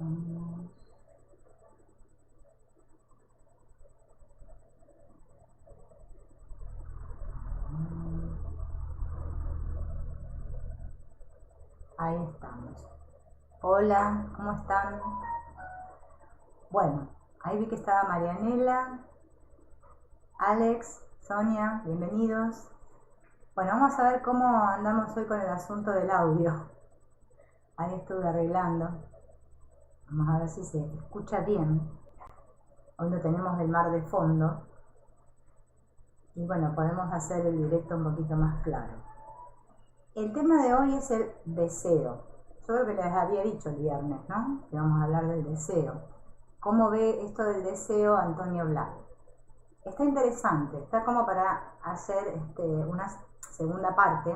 Vamos. Ahí estamos. Hola, ¿cómo están? Bueno, ahí vi que estaba Marianela, Alex, Sonia, bienvenidos. Bueno, vamos a ver cómo andamos hoy con el asunto del audio. Ahí estuve arreglando. Vamos a ver si se escucha bien. Hoy no tenemos el mar de fondo. Y bueno, podemos hacer el directo un poquito más claro. El tema de hoy es el deseo. Yo creo que les había dicho el viernes, ¿no? Que vamos a hablar del deseo. ¿Cómo ve esto del deseo Antonio Blay? Está interesante, está como para hacer una segunda parte.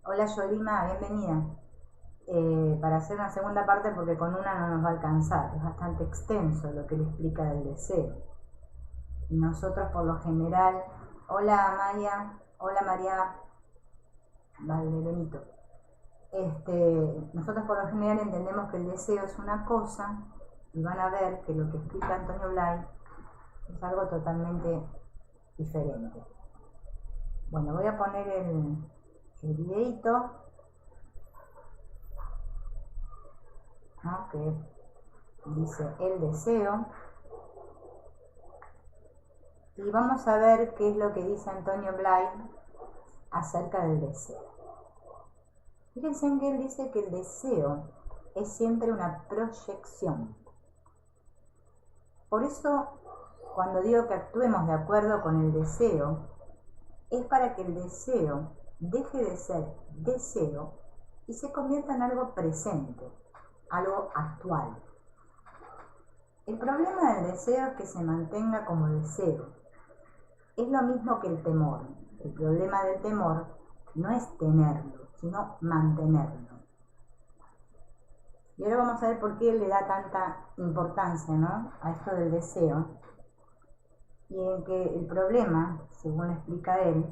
Hola Yolima, bienvenida. Para hacer una segunda parte porque con una no nos va a alcanzar. Es bastante extenso lo que él explica del deseo. Y nosotros por lo general... Hola Maya, hola María Valdebenito. Nosotros por lo general entendemos que el deseo es una cosa y van a ver que lo que explica Antonio Blay es algo totalmente diferente. Bueno, voy a poner el videito, ¿no? Que dice el deseo, y vamos a ver qué es lo que dice Antonio Blay acerca del deseo. Fíjense en que él dice que el deseo es siempre una proyección. Por eso, cuando digo que actuemos de acuerdo con el deseo, es para que el deseo deje de ser deseo y se convierta en algo presente, algo actual. El problema del deseo es que se mantenga como deseo. Es lo mismo que el temor. El problema del temor no es tenerlo, sino mantenerlo. Y ahora vamos a ver por qué él le da tanta importancia, ¿no?, a esto del deseo. Y en que el problema, según explica él,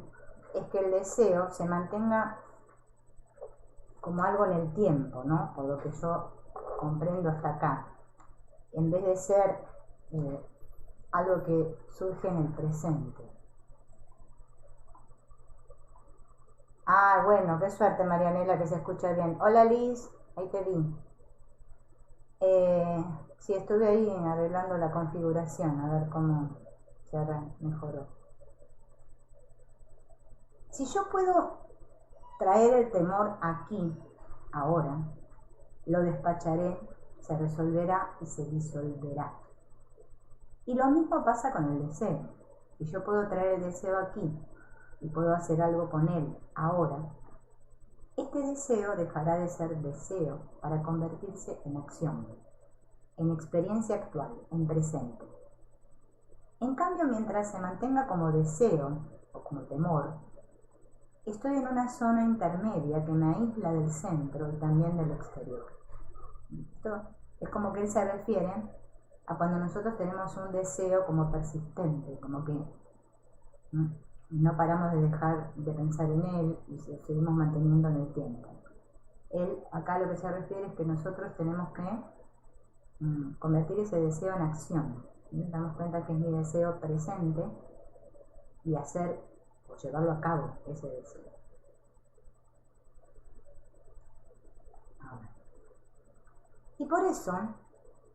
es que el deseo se mantenga como algo en el tiempo, ¿no?, por lo que yo comprendo hasta acá, en vez de ser algo que surge en el presente. Ah, bueno, qué suerte Marianela, que se escucha bien. Hola Liz, ahí te vi. Sí, estuve ahí arreglando la configuración, a ver cómo se mejoró. Si yo puedo traer el temor aquí, ahora, lo despacharé, se resolverá y se disolverá. Y lo mismo pasa con el deseo. Si yo puedo traer el deseo aquí y puedo hacer algo con él ahora, este deseo dejará de ser deseo para convertirse en acción, en experiencia actual, en presente. En cambio, mientras se mantenga como deseo o como temor, estoy en una zona intermedia que me aísla del centro y también del exterior. Esto es como que él se refiere a cuando nosotros tenemos un deseo como persistente, como que no paramos de dejar de pensar en él y seguimos manteniendo en el tiempo. Él acá lo que se refiere es que nosotros tenemos que convertir ese deseo en acción. Nos damos cuenta que es mi deseo presente y hacer o llevarlo a cabo ese deseo. Ahora. Y por eso,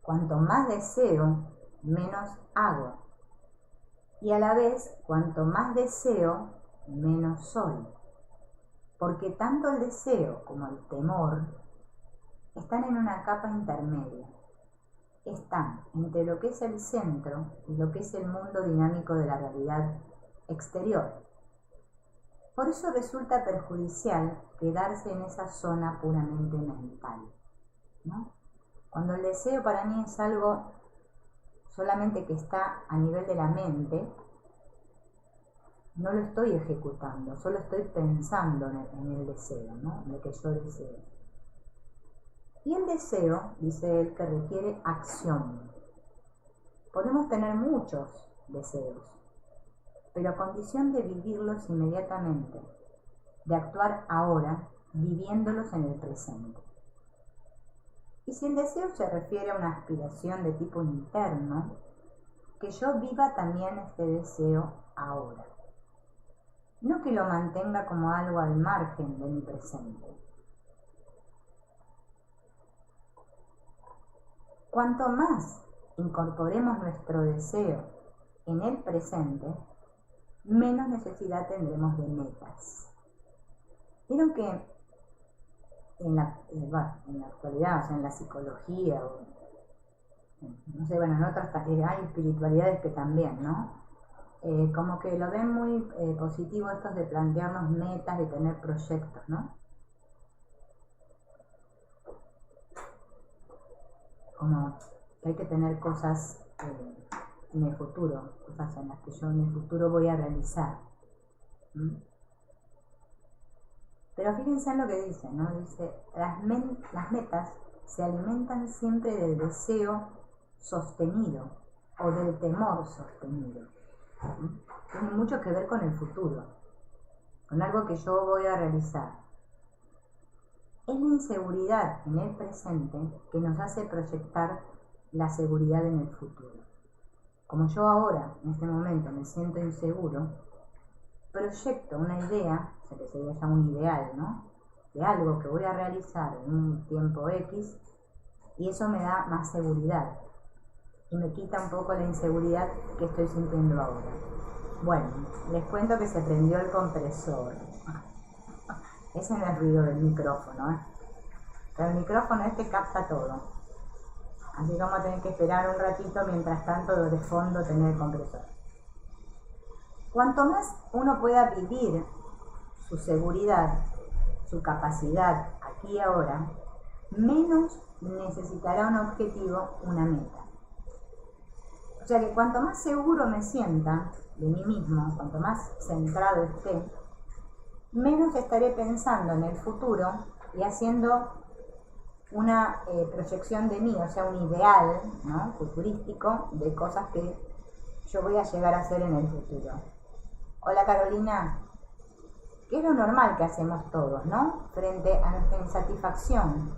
cuanto más deseo, menos hago. Y a la vez, cuanto más deseo, menos soy. Porque tanto el deseo como el temor están en una capa intermedia. Están entre lo que es el centro y lo que es el mundo dinámico de la realidad exterior. Por eso resulta perjudicial quedarse en esa zona puramente mental, ¿no? Cuando el deseo para mí es algo solamente que está a nivel de la mente, no lo estoy ejecutando, solo estoy pensando en el deseo, ¿no?, en lo que yo deseo. Y el deseo, dice él, que requiere acción. Podemos tener muchos deseos, pero a condición de vivirlos inmediatamente, de actuar ahora, viviéndolos en el presente. Y si el deseo se refiere a una aspiración de tipo interno, que yo viva también este deseo ahora. No que lo mantenga como algo al margen de mi presente. Cuanto más incorporemos nuestro deseo en el presente, menos necesidad tendremos de metas. Vieron que en la actualidad, o sea, en la psicología, o, no sé, bueno, en otras hay espiritualidades que también, ¿no? Como que lo ven muy positivo estos de plantearnos metas, de tener proyectos, ¿no? Como que hay que tener cosas en el futuro, cosas en las que yo en el futuro voy a realizar. Pero fíjense en lo que dice, ¿no? Dice, las metas se alimentan siempre del deseo sostenido o del temor sostenido. Tiene mucho que ver con el futuro, con algo que yo voy a realizar. Es la inseguridad en el presente que nos hace proyectar la seguridad en el futuro. Como yo ahora, en este momento, me siento inseguro, proyecto una idea, o sea que sería ya un ideal, ¿no? De algo que voy a realizar en un tiempo X, y eso me da más seguridad y me quita un poco la inseguridad que estoy sintiendo ahora. Bueno, les cuento que se prendió el compresor. Ese no es el ruido del micrófono, ¿eh? Pero el micrófono este capta todo. Así que vamos a tener que esperar un ratito, mientras tanto de fondo tener el compresor. Cuanto más uno pueda vivir su seguridad, su capacidad aquí y ahora, menos necesitará un objetivo, una meta. O sea que cuanto más seguro me sienta de mí mismo, cuanto más centrado esté, menos estaré pensando en el futuro y haciendo una proyección de mí, o sea, un ideal, ¿no?, futurístico de cosas que yo voy a llegar a hacer en el futuro. Hola Carolina, ¿qué es lo normal que hacemos todos, ¿no? Frente a nuestra insatisfacción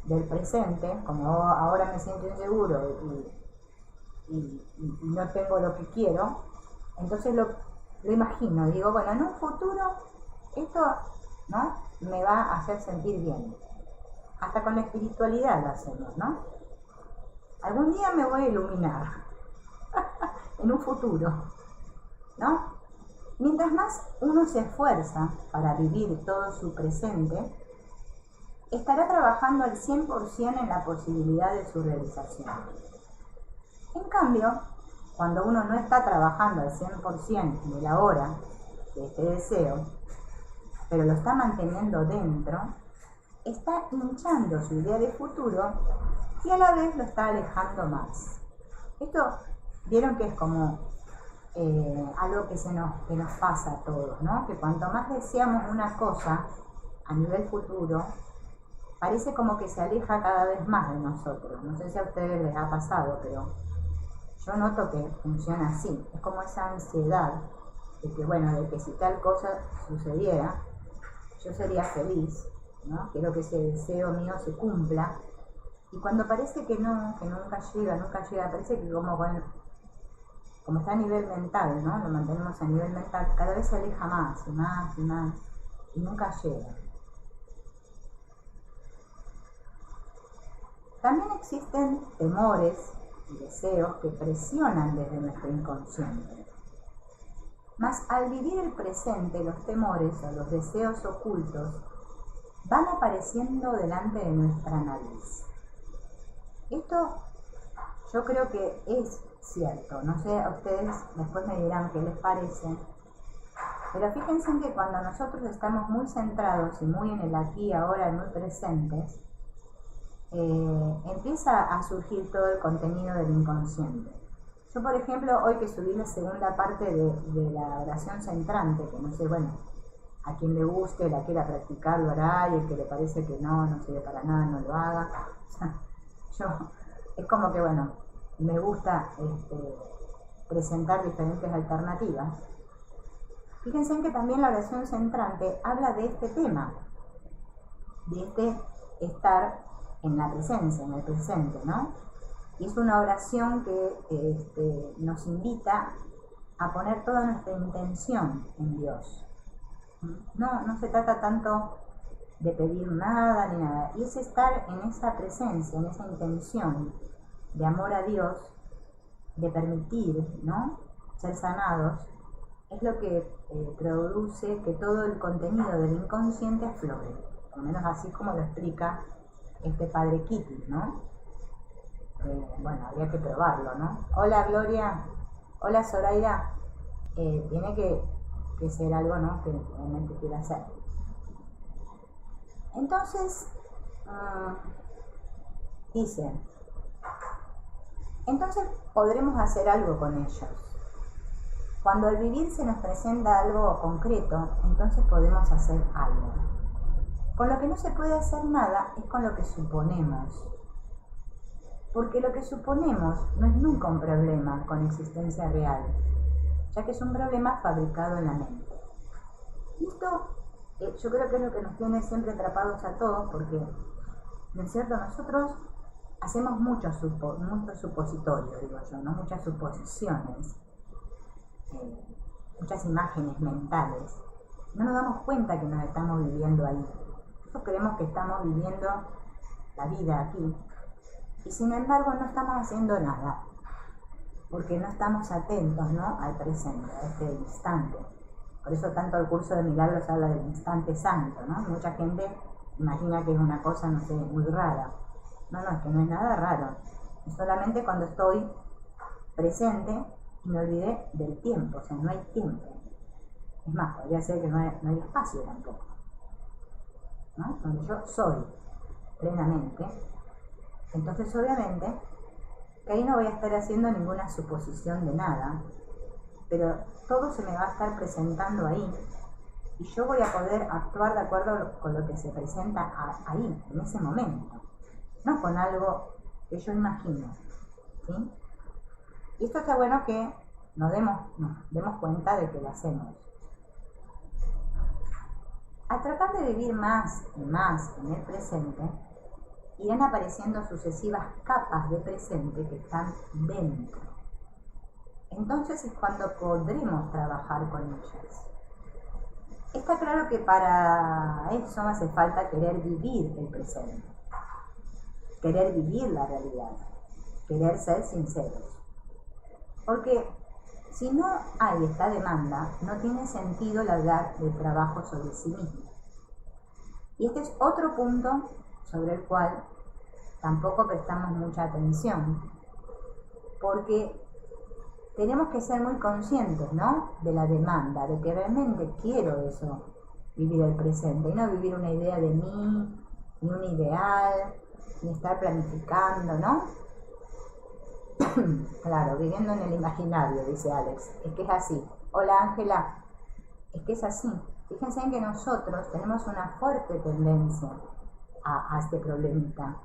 del presente, como ahora me siento inseguro y no tengo lo que quiero, entonces lo imagino, digo, bueno, en un futuro esto, ¿no?, me va a hacer sentir bien. Hasta con la espiritualidad lo hacemos, ¿no? Algún día me voy a iluminar en un futuro, ¿no? Mientras más uno se esfuerza para vivir todo su presente, estará trabajando al 100% en la posibilidad de su realización. En cambio, cuando uno no está trabajando al 100% de la hora de este deseo, pero lo está manteniendo dentro, está hinchando su idea de futuro y a la vez lo está alejando más. Esto, vieron que es como algo que nos pasa a todos, ¿no? Que cuanto más deseamos una cosa a nivel futuro, parece como que se aleja cada vez más de nosotros. No sé si a ustedes les ha pasado, pero yo noto que funciona así. Es como esa ansiedad de que, bueno, de que si tal cosa sucediera, yo sería feliz, ¿no? Quiero que ese deseo mío se cumpla. Y cuando parece que no, que nunca llega, parece que como está a nivel mental, ¿no? Lo mantenemos a nivel mental, cada vez se aleja más y más y más, y nunca llega. También existen temores y deseos que presionan desde nuestro inconsciente. Mas al vivir el presente, los temores o los deseos ocultos van apareciendo delante de nuestra nariz. Esto yo creo que es cierto, no sé, a ustedes después me dirán qué les parece, pero fíjense en que cuando nosotros estamos muy centrados y muy en el aquí y ahora, muy presentes, empieza a surgir todo el contenido del inconsciente. Yo, por ejemplo, hoy que subí la segunda parte de la oración centrante, que no sé, bueno, a quien le guste, la quiera practicar, lo hará, y el que le parece que no sirve para nada, no lo haga. O sea, yo, es como que, bueno, me gusta presentar diferentes alternativas. Fíjense en que también la oración centrante habla de este tema, de este estar en la presencia, en el presente, ¿no? Y es una oración que nos invita a poner toda nuestra intención en Dios. No se trata tanto de pedir nada ni nada, y es estar en esa presencia, en esa intención de amor a Dios, de permitir, ¿no?, ser sanados, es lo que produce que todo el contenido del inconsciente aflore, al menos así como lo explica este padre Kitty, ¿no? Bueno, habría que probarlo, ¿no? Hola Gloria, hola Zoraida, tiene que ser algo, ¿no?, que realmente quiera hacer. Entonces, dice, entonces podremos hacer algo con ellos. Cuando al vivir se nos presenta algo concreto, entonces podemos hacer algo. Con lo que no se puede hacer nada es con lo que suponemos. Porque lo que suponemos no es nunca un problema con existencia real, ya que es un problema fabricado en la mente. Y esto yo creo que es lo que nos tiene siempre atrapados a todos, porque, ¿no es cierto?, nosotros hacemos muchos supositorios, digo yo, ¿no?, muchas suposiciones, muchas imágenes mentales. No nos damos cuenta que nos estamos viviendo ahí. Nosotros creemos que estamos viviendo la vida aquí, y sin embargo no estamos haciendo nada, porque no estamos atentos, ¿no?, al presente, a este instante. Por eso tanto el curso de milagros habla del instante santo, ¿no? Mucha gente imagina que es una cosa, no sé, muy rara. No, es que no es nada raro. Es solamente cuando estoy presente y me olvidé del tiempo, o sea, no hay tiempo. Es más, podría ser que no hay espacio tampoco, ¿no? Cuando yo soy plenamente, entonces obviamente que ahí no voy a estar haciendo ninguna suposición de nada, pero todo se me va a estar presentando ahí y yo voy a poder actuar de acuerdo con lo que se presenta ahí, en ese momento, no con algo que yo imagino, ¿sí? Y esto está bueno que nos demos cuenta de que lo hacemos. Al tratar de vivir más y más en el presente, irán apareciendo sucesivas capas de presente que están dentro. Entonces es cuando podremos trabajar con ellas. Está claro que para eso hace falta querer vivir el presente, querer vivir la realidad, querer ser sinceros. Porque si no hay esta demanda, no tiene sentido el hablar de trabajo sobre sí mismo. Y este es otro punto sobre el cual tampoco prestamos mucha atención, porque tenemos que ser muy conscientes, ¿no?, de la demanda, de que realmente quiero eso, vivir el presente, y no vivir una idea de mí, ni un ideal, ni estar planificando, ¿no? Claro, viviendo en el imaginario, dice Alex, es que es así. Hola Ángela, es que es así. Fíjense en que nosotros tenemos una fuerte tendencia a este problemita.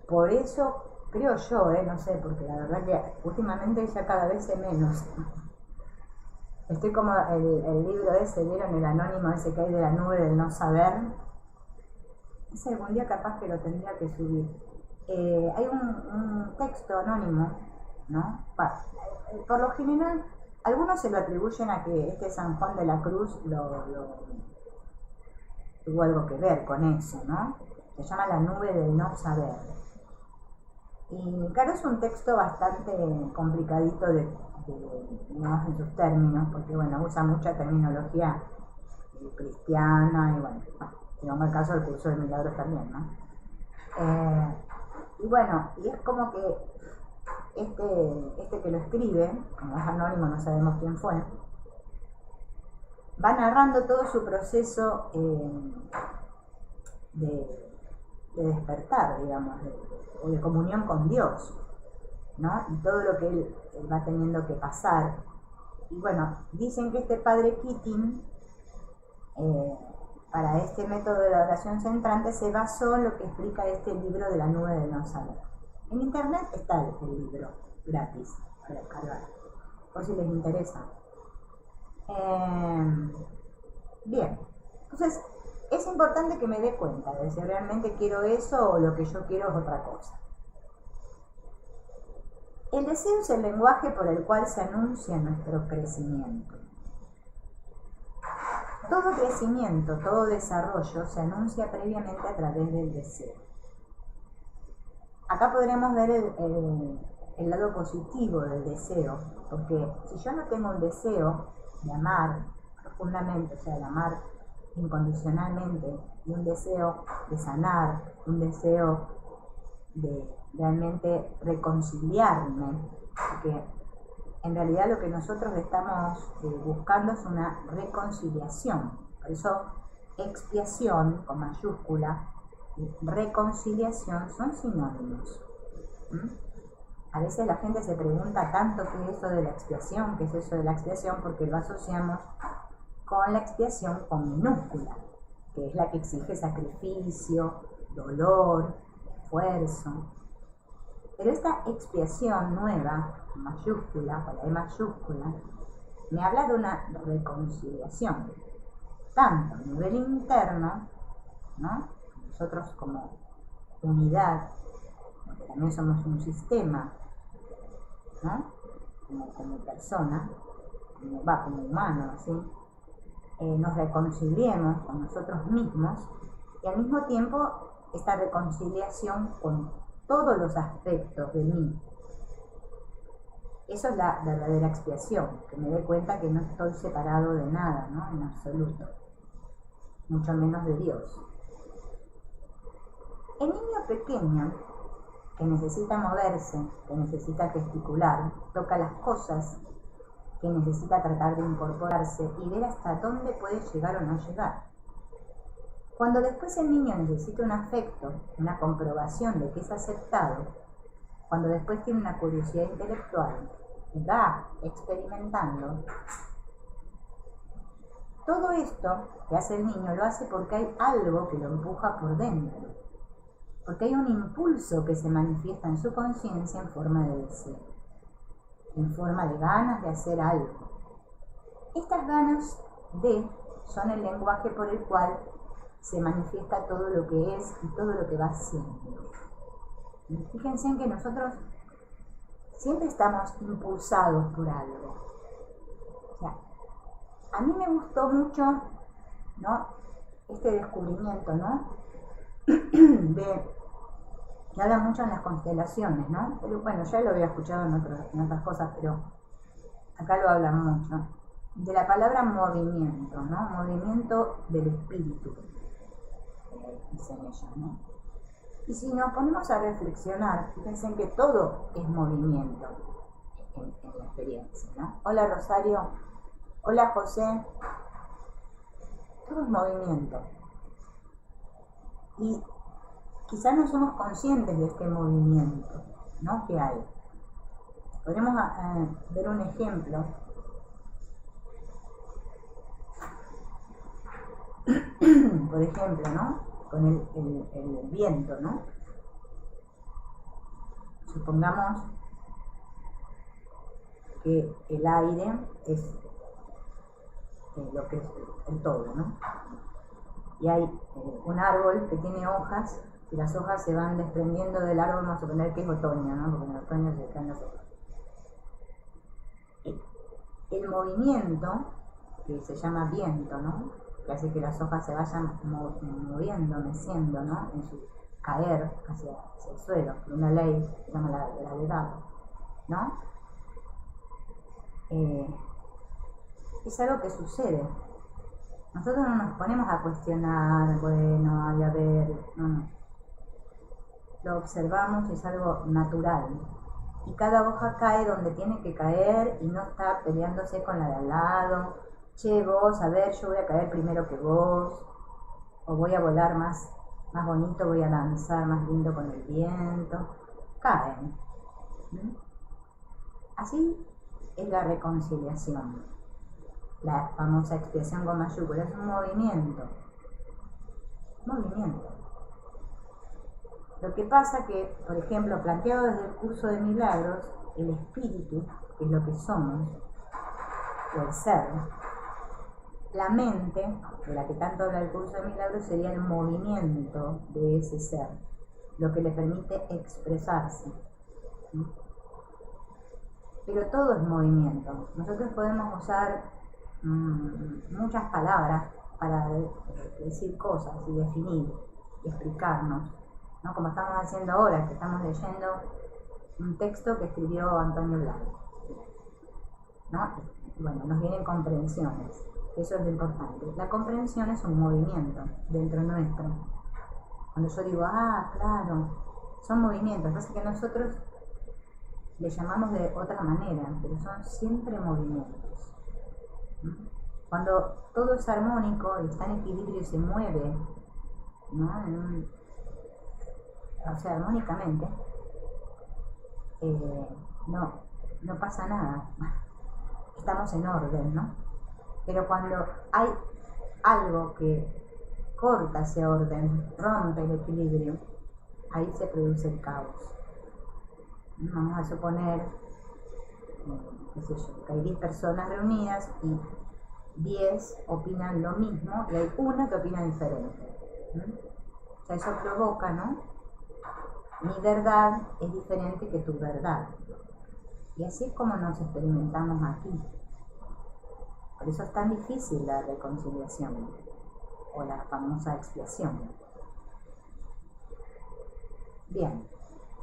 Por eso creo yo, no sé, porque la verdad que últimamente ya cada vez sé menos. Estoy como el libro ese, ¿vieron? El anónimo ese que hay de la nube del no saber. Ese algún día capaz que lo tendría que subir. Hay un texto anónimo, ¿no? Por lo general, algunos se lo atribuyen a que este San Juan de la Cruz tuvo algo que ver con eso, ¿no? Se llama La nube del no saber. Y claro, es un texto bastante complicadito digamos, en sus términos, porque bueno, usa mucha terminología cristiana y bueno, digamos el caso del curso de milagros también, ¿no? Y bueno, y es como que este que lo escribe, como es anónimo, no sabemos quién fue, va narrando todo su proceso de despertar, digamos, o de comunión con Dios, ¿no? Y todo lo que él va teniendo que pasar. Y bueno, dicen que este padre Keating, para este método de la oración centrante, se basó en lo que explica este libro de la nube del no saber. En internet está el libro, gratis, para descargar, por si les interesa. Bien, entonces, es importante que me dé cuenta de si realmente quiero eso o lo que yo quiero es otra cosa. El deseo es el lenguaje por el cual se anuncia nuestro crecimiento. Todo crecimiento, todo desarrollo se anuncia previamente a través del deseo. Acá podremos ver el lado positivo del deseo, porque si yo no tengo un deseo de amar profundamente, o sea, de amar incondicionalmente, y un deseo de sanar, un deseo de realmente reconciliarme, porque en realidad lo que nosotros estamos buscando es una reconciliación. Por eso expiación con mayúscula y reconciliación son sinónimos. A veces la gente se pregunta tanto qué es eso de la expiación, qué es eso de la expiación, porque lo asociamos con la expiación con minúscula, que es la que exige sacrificio, dolor, esfuerzo. Pero esta expiación nueva, mayúscula, con la E mayúscula, me habla de una reconciliación, tanto a nivel interno, ¿no? Nosotros como unidad, porque también somos un sistema, ¿no? Como persona, como humano, ¿sí? Nos reconciliemos con nosotros mismos y al mismo tiempo esta reconciliación con todos los aspectos de mí. Eso es la verdadera expiación, que me dé cuenta que no estoy separado de nada, ¿no? En absoluto, mucho menos de Dios. El niño pequeño que necesita moverse, que necesita gesticular, toca las cosas, que necesita tratar de incorporarse y ver hasta dónde puede llegar o no llegar. Cuando después el niño necesita un afecto, una comprobación de que es aceptado, cuando después tiene una curiosidad intelectual, va experimentando, todo esto que hace el niño lo hace porque hay algo que lo empuja por dentro, porque hay un impulso que se manifiesta en su conciencia en forma de deseo, en forma de ganas de hacer algo. Estas ganas son el lenguaje por el cual se manifiesta todo lo que es y todo lo que va haciendo. Fíjense en que nosotros siempre estamos impulsados por algo. O sea, a mí me gustó mucho, ¿no?, este descubrimiento, ¿no? que habla mucho en las constelaciones, ¿no? Pero bueno, ya lo había escuchado en otras cosas, pero acá lo hablan mucho. De la palabra movimiento, ¿no? Movimiento del espíritu, dicen ellos, ¿no? Y si nos ponemos a reflexionar, fíjense en que todo es movimiento en la experiencia, ¿no? Hola Rosario, hola José, todo es movimiento. Y quizás no somos conscientes de este movimiento, ¿no?, que hay. Podemos ver un ejemplo. Por ejemplo, ¿no?, con el viento, ¿no? Supongamos que el aire es lo que es el todo, ¿no? Y hay un árbol que tiene hojas, y las hojas se van desprendiendo del árbol, vamos a suponer que es otoño, ¿no? Porque en el otoño se caen las hojas. El movimiento, que se llama viento, ¿no?, que hace que las hojas se vayan moviendo, meciendo, ¿no?, en su caer hacia el suelo, por una ley que se llama la gravedad, ¿no? Es algo que sucede. Nosotros no nos ponemos a cuestionar, bueno, a ver, no. Lo observamos, es algo natural. Y cada hoja cae donde tiene que caer y no está peleándose con la de al lado. Che, vos, a ver, yo voy a caer primero que vos, o voy a volar más bonito, voy a danzar más lindo con el viento. Caen. Así es la reconciliación. La famosa expiación con mayúscula es un movimiento. Lo que pasa que, por ejemplo, planteado desde el curso de milagros, el espíritu, que es lo que somos, o el ser, la mente, de la que tanto habla el curso de milagros, sería el movimiento de ese ser, lo que le permite expresarse. Pero todo es movimiento. Nosotros podemos usar muchas palabras para decir cosas y definir y explicarnos, ¿no? Como estamos haciendo ahora, que estamos leyendo un texto que escribió Antonio Blanco, ¿no? Bueno, nos vienen comprensiones, eso es lo importante. La comprensión es un movimiento dentro nuestro. Cuando yo digo, claro, son movimientos, pasa que nosotros le llamamos de otra manera, pero son siempre movimientos. Cuando todo es armónico y está en equilibrio y se mueve, ¿no? O sea, armónicamente, no pasa nada. Estamos en orden, ¿no? Pero cuando hay algo que corta ese orden, rompe el equilibrio, ahí se produce el caos. Vamos a suponer, qué sé yo, que hay 10 personas reunidas y 10 opinan lo mismo y hay una que opina diferente. O sea, eso provoca, ¿no? Mi verdad es diferente que tu verdad. Y así es como nos experimentamos aquí. Por eso es tan difícil la reconciliación o la famosa expiación. Bien,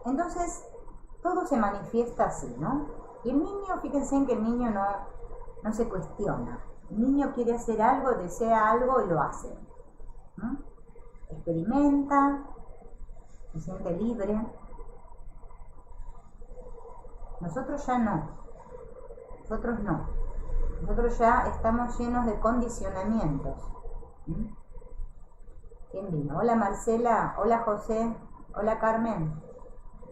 entonces todo se manifiesta así, ¿no? Y el niño, fíjense en que el niño no se cuestiona. El niño quiere hacer algo, desea algo y lo hace. Experimenta, se siente libre. Nosotros ya no. Nosotros ya estamos llenos de condicionamientos. ¿Quién vino? Hola Marcela, hola José, hola Carmen.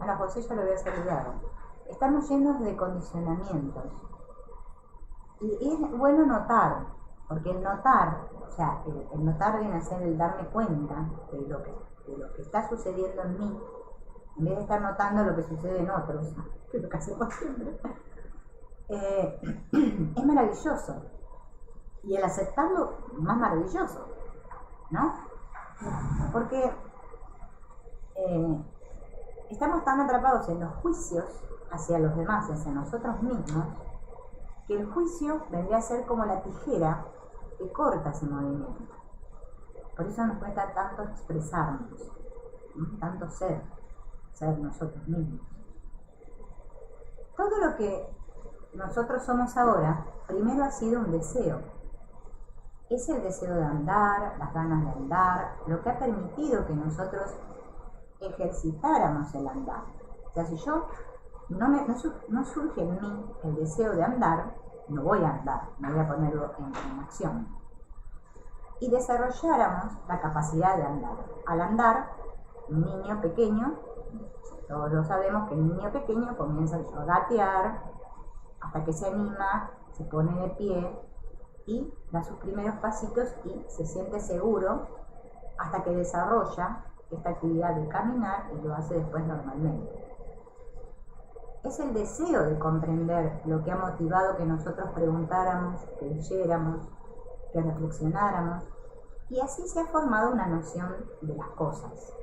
A José ya lo había saludado. Estamos llenos de condicionamientos. Y es bueno notar, porque el notar, o sea, el notar viene a ser el darme cuenta de lo que está sucediendo en mí, en vez de estar notando lo que sucede en otros, que es lo que hacemos siempre. Es maravilloso. Y el aceptarlo, más maravilloso, ¿no? Porque estamos tan atrapados en los juicios hacia los demás y hacia nosotros mismos, que el juicio vendría a ser como la tijera que corta ese movimiento. Por eso nos cuesta tanto expresarnos, ¿no? Tanto ser nosotros mismos. Todo lo que nosotros somos ahora, primero ha sido un deseo. Es el deseo de andar, las ganas de andar, lo que ha permitido que nosotros ejercitáramos el andar. O sea, si yo no surge en mí el deseo de andar, no voy a andar, no voy a ponerlo en acción. Y desarrolláramos la capacidad de andar. Al andar, un niño pequeño, todos lo sabemos que el niño pequeño comienza a gatear hasta que se anima, se pone de pie y da sus primeros pasitos y se siente seguro hasta que desarrolla esta actividad de caminar y lo hace después normalmente. Es el deseo de comprender lo que ha motivado que nosotros preguntáramos, que leyéramos, que reflexionáramos, y así se ha formado una noción de las cosas.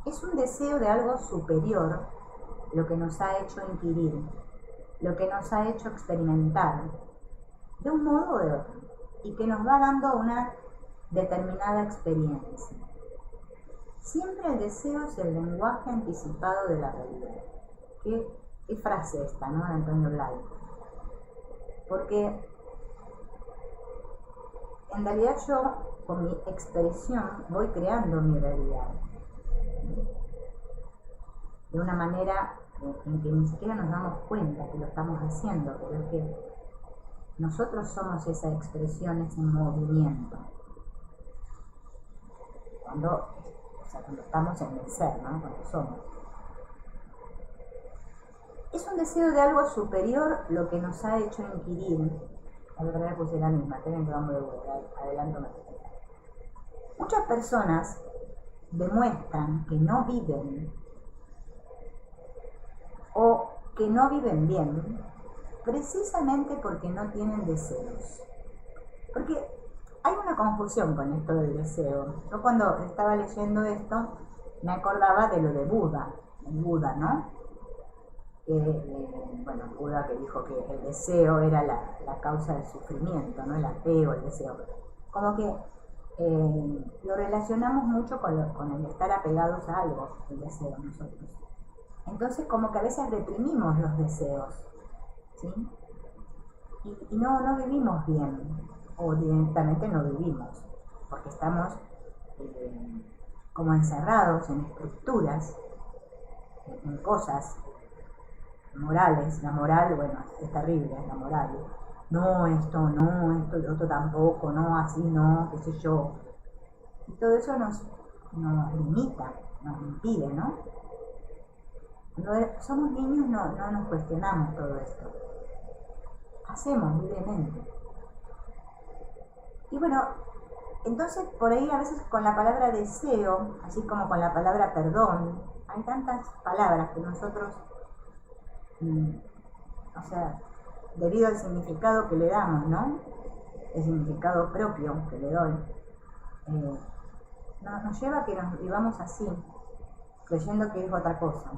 Es un deseo de algo superior lo que nos ha hecho inquirir, lo que nos ha hecho experimentar, de un modo o de otro, y que nos va dando una determinada experiencia. Siempre el deseo es el lenguaje anticipado de la realidad. ¿Qué frase esta, ¿no? De Antonio Blanco. Porque en realidad yo, con mi expresión, voy creando mi realidad. De una manera en que ni siquiera nos damos cuenta que lo estamos haciendo, pero es que nosotros somos esa expresión, ese movimiento. Cuando estamos en el ser, ¿no? Cuando somos. Es un deseo de algo superior lo que nos ha hecho inquirir. A la otra vez puse la misma, tienen que vamos de vuelta, adelanto más. Muchas personas demuestran que no viven o que no viven bien precisamente porque no tienen deseos. Porque hay una confusión con esto del deseo. Yo cuando estaba leyendo esto me acordaba de lo de Buda, el Buda, ¿no? Bueno, Buda que dijo que el deseo era la causa del sufrimiento, ¿no? El apego, el deseo. Como que lo relacionamos mucho con el estar apegados a algo, el deseo nosotros. Entonces como que a veces reprimimos los deseos, ¿sí? Y no vivimos bien, o directamente no vivimos, porque estamos como encerrados en estructuras, en cosas morales. La moral, bueno, es terrible, es la moral. No, esto, otro tampoco, no, así no, qué sé yo. Y todo eso nos limita, nos impide, ¿no? Cuando somos niños no nos cuestionamos todo esto. Hacemos libremente. Y bueno, entonces por ahí a veces con la palabra deseo, así como con la palabra perdón, hay tantas palabras que nosotros, o sea, debido al significado que le damos, ¿no? El significado propio que le doy, nos lleva a que nos vivamos así, creyendo que es otra cosa.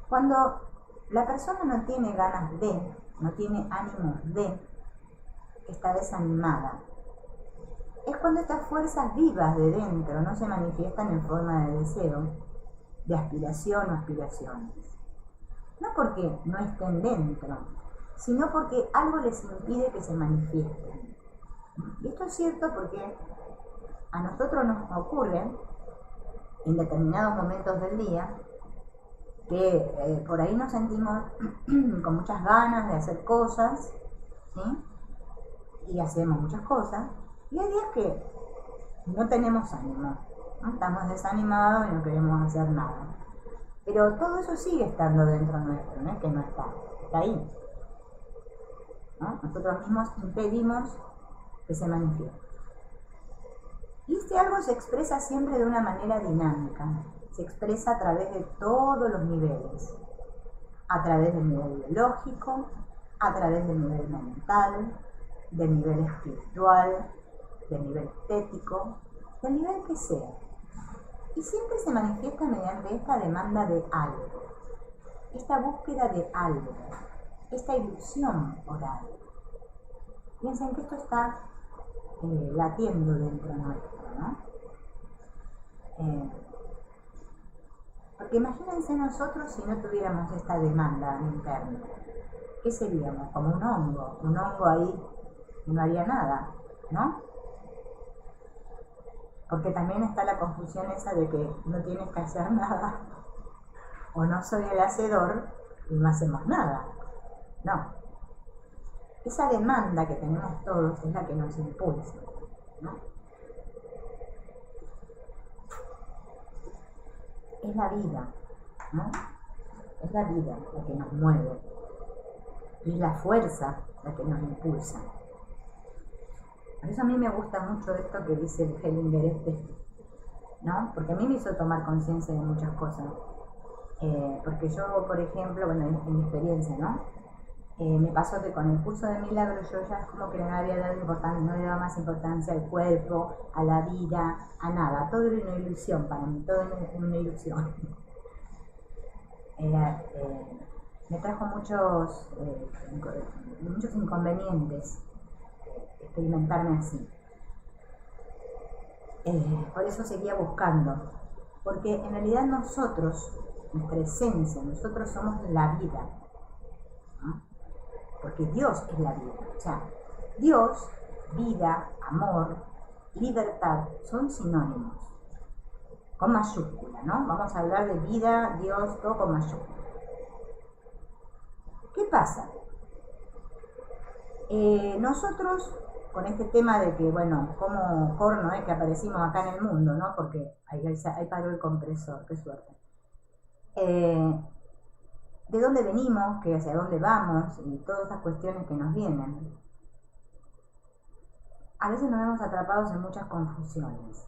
Cuando la persona no tiene ganas de, no tiene ánimos de, está desanimada, es cuando estas fuerzas vivas de dentro no se manifiestan en forma de deseo, de aspiración o aspiraciones. No porque no estén dentro, sino porque algo les impide que se manifiesten. Y esto es cierto porque a nosotros nos ocurre en determinados momentos del día que por ahí nos sentimos con muchas ganas de hacer cosas, ¿sí? Y hacemos muchas cosas, y hay días que no tenemos ánimo, ¿no? Estamos desanimados y no queremos hacer nada. Pero todo eso sigue estando dentro nuestro, no es que no está ahí, ¿no? Nosotros mismos impedimos que se manifieste. Y este algo se expresa siempre de una manera dinámica, se expresa a través de todos los niveles, a través del nivel biológico, a través del nivel mental, del nivel espiritual, del nivel estético, del nivel que sea. Y siempre se manifiesta mediante esta demanda de algo, esta búsqueda de algo, esta ilusión por algo. Piensen que esto está latiendo dentro nuestro, ¿no? Porque imagínense nosotros si no tuviéramos esta demanda interna. ¿Qué seríamos? Como un hongo ahí que no haría nada, ¿no? Porque también está la confusión esa de que no tienes que hacer nada, o no soy el hacedor y no hacemos nada. No. Esa demanda que tenemos todos es la que nos impulsa, ¿no? Es la vida, ¿no? Es la vida la que nos mueve. Y es la fuerza la que nos impulsa. Por eso a mí me gusta mucho esto que dice el Hellinger ¿no? Porque a mí me hizo tomar conciencia de muchas cosas. Porque yo, por ejemplo, bueno, en mi experiencia, ¿no? Me pasó que con el curso de milagros yo ya es como que no había dado importancia, no le daba más importancia al cuerpo, a la vida, a nada. Todo era una ilusión para mí, todo era una ilusión. Me trajo muchos inconvenientes experimentarme así. Por eso seguía buscando, porque en realidad nosotros, nuestra esencia, nosotros somos la vida, ¿no? Porque Dios es la vida. O sea, Dios, vida, amor, libertad son sinónimos, con mayúscula, ¿no? Vamos a hablar de vida, Dios, todo con mayúscula. ¿Qué pasa? Nosotros, con este tema de que, bueno, como corno que aparecimos acá en el mundo, ¿no? Porque ahí paró el compresor, qué suerte. De dónde venimos, que hacia dónde vamos y todas esas cuestiones que nos vienen. A veces nos vemos atrapados en muchas confusiones,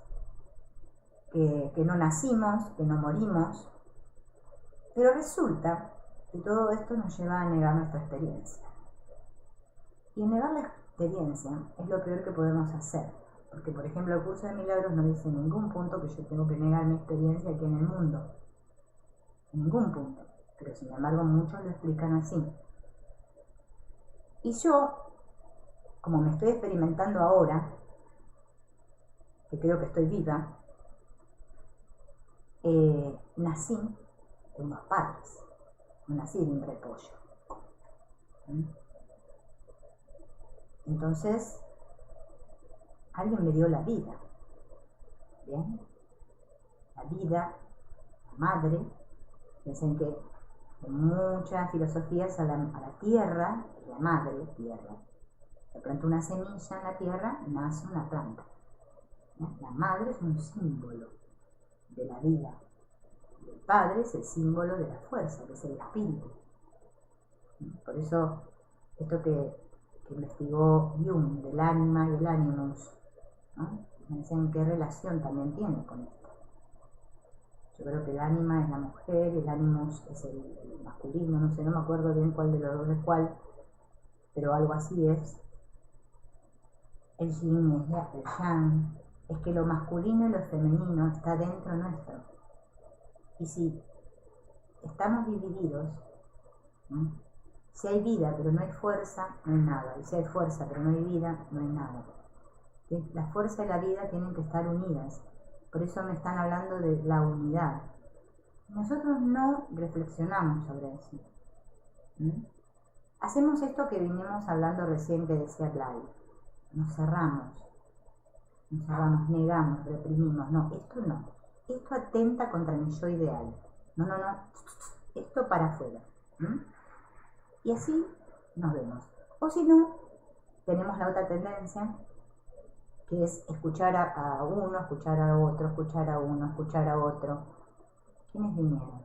que no nacimos, que no morimos, pero resulta Y todo esto nos lleva a negar nuestra experiencia. Y negar la experiencia es lo peor que podemos hacer. Porque, por ejemplo, el curso de milagros no dice en ningún punto que yo tengo que negar mi experiencia aquí en el mundo. En ningún punto. Pero sin embargo muchos lo explican así. Y yo, como me estoy experimentando ahora, que creo que estoy viva, nací de unos padres. No nací de un repollo. Entonces, alguien me dio la vida. ¿Bien? La vida, la madre. Piensen que en muchas filosofías a la tierra, la madre tierra. Se planta una semilla en la tierra, nace una planta. La madre es un símbolo de la vida. El padre es el símbolo de la fuerza, que es el espíritu. Por eso, esto que investigó Jung del ánima y el animus, ¿no? Piensen qué relación también tiene con esto. Yo creo que el ánima es la mujer, el animus es el masculino, no sé, no me acuerdo bien cuál de los dos es cuál, pero algo así es. El yin es el yang, es que lo masculino y lo femenino está dentro nuestro. Y si estamos divididos, ¿no? Si hay vida pero no hay fuerza, no hay nada. Y si hay fuerza pero no hay vida, no hay nada. La fuerza y la vida tienen que estar unidas. Por eso me están hablando de la unidad. Nosotros no reflexionamos sobre eso. Hacemos esto que vinimos hablando recién que decía Blay. Nos cerramos, negamos, reprimimos. No, esto no. Esto atenta contra mi yo ideal. No. Esto para afuera. Y así nos vemos. O si no, tenemos la otra tendencia, que es escuchar a uno, escuchar a otro, escuchar a uno, escuchar a otro. ¿Quiénes vinieron?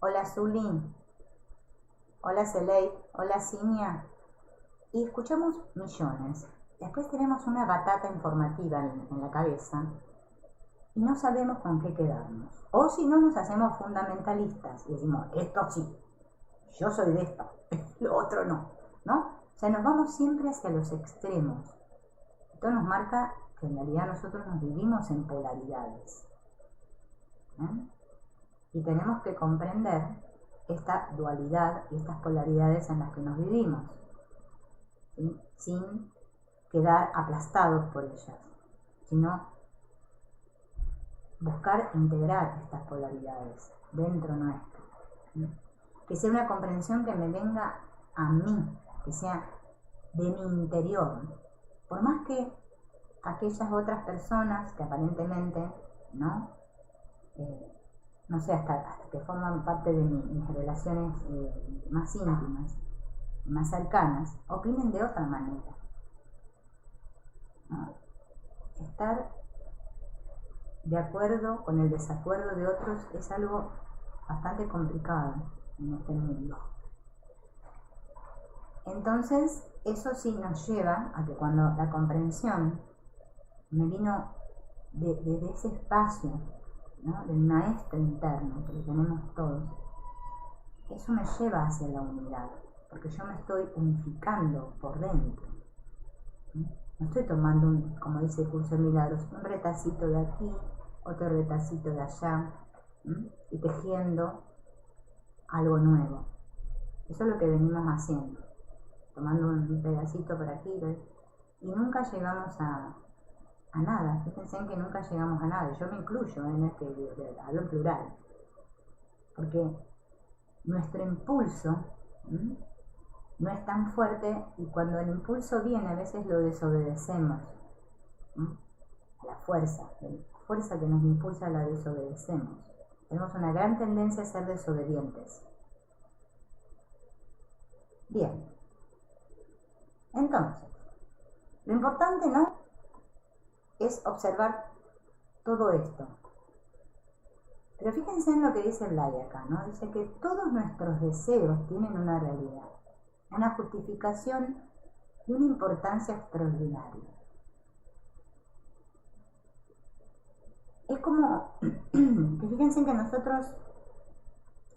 Hola Zulín, hola Celey, hola Cinia. Y escuchamos millones. Después tenemos una batata informativa en la cabeza y no sabemos con qué quedarnos. O si no, nos hacemos fundamentalistas y decimos, esto sí, yo soy de esto, lo otro no, ¿no? O sea, nos vamos siempre hacia los extremos. Esto nos marca que en realidad nosotros nos vivimos en polaridades. Y tenemos que comprender esta dualidad y estas polaridades en las que nos vivimos, ¿sí? Sin quedar aplastados por ellas, sino buscar integrar estas polaridades dentro nuestro. ¿Sí? Que sea una comprensión que me venga a mí, que sea de mi interior. Por más que aquellas otras personas que aparentemente, ¿no? No sé, hasta que forman parte de mis relaciones más íntimas, más cercanas, opinen de otra manera. ¿No? Estar de acuerdo con el desacuerdo de otros es algo bastante complicado en este mundo. Entonces, eso sí nos lleva a que cuando la comprensión me vino de ese espacio, ¿no? Del maestro interno que lo tenemos todos, eso me lleva hacia la unidad, porque yo me estoy unificando por dentro. No estoy tomando, como dice el curso de milagros, un retacito de aquí, otro retacito de allá, y tejiendo algo nuevo. Eso es lo que venimos haciendo, tomando un pedacito por aquí, y nunca llegamos a nada. Fíjense en que nunca llegamos a nada. Yo me incluyo en este, hablo en plural, porque nuestro impulso no es tan fuerte, y cuando el impulso viene a veces lo desobedecemos. A la fuerza que nos impulsa la desobedecemos. Tenemos una gran tendencia a ser desobedientes. Bien, entonces lo importante, ¿no?, es observar todo esto. Pero fíjense en lo que dice Blay acá, ¿no? Dice que todos nuestros deseos tienen una realidad, una justificación y una importancia extraordinaria. Es como que fíjense que nosotros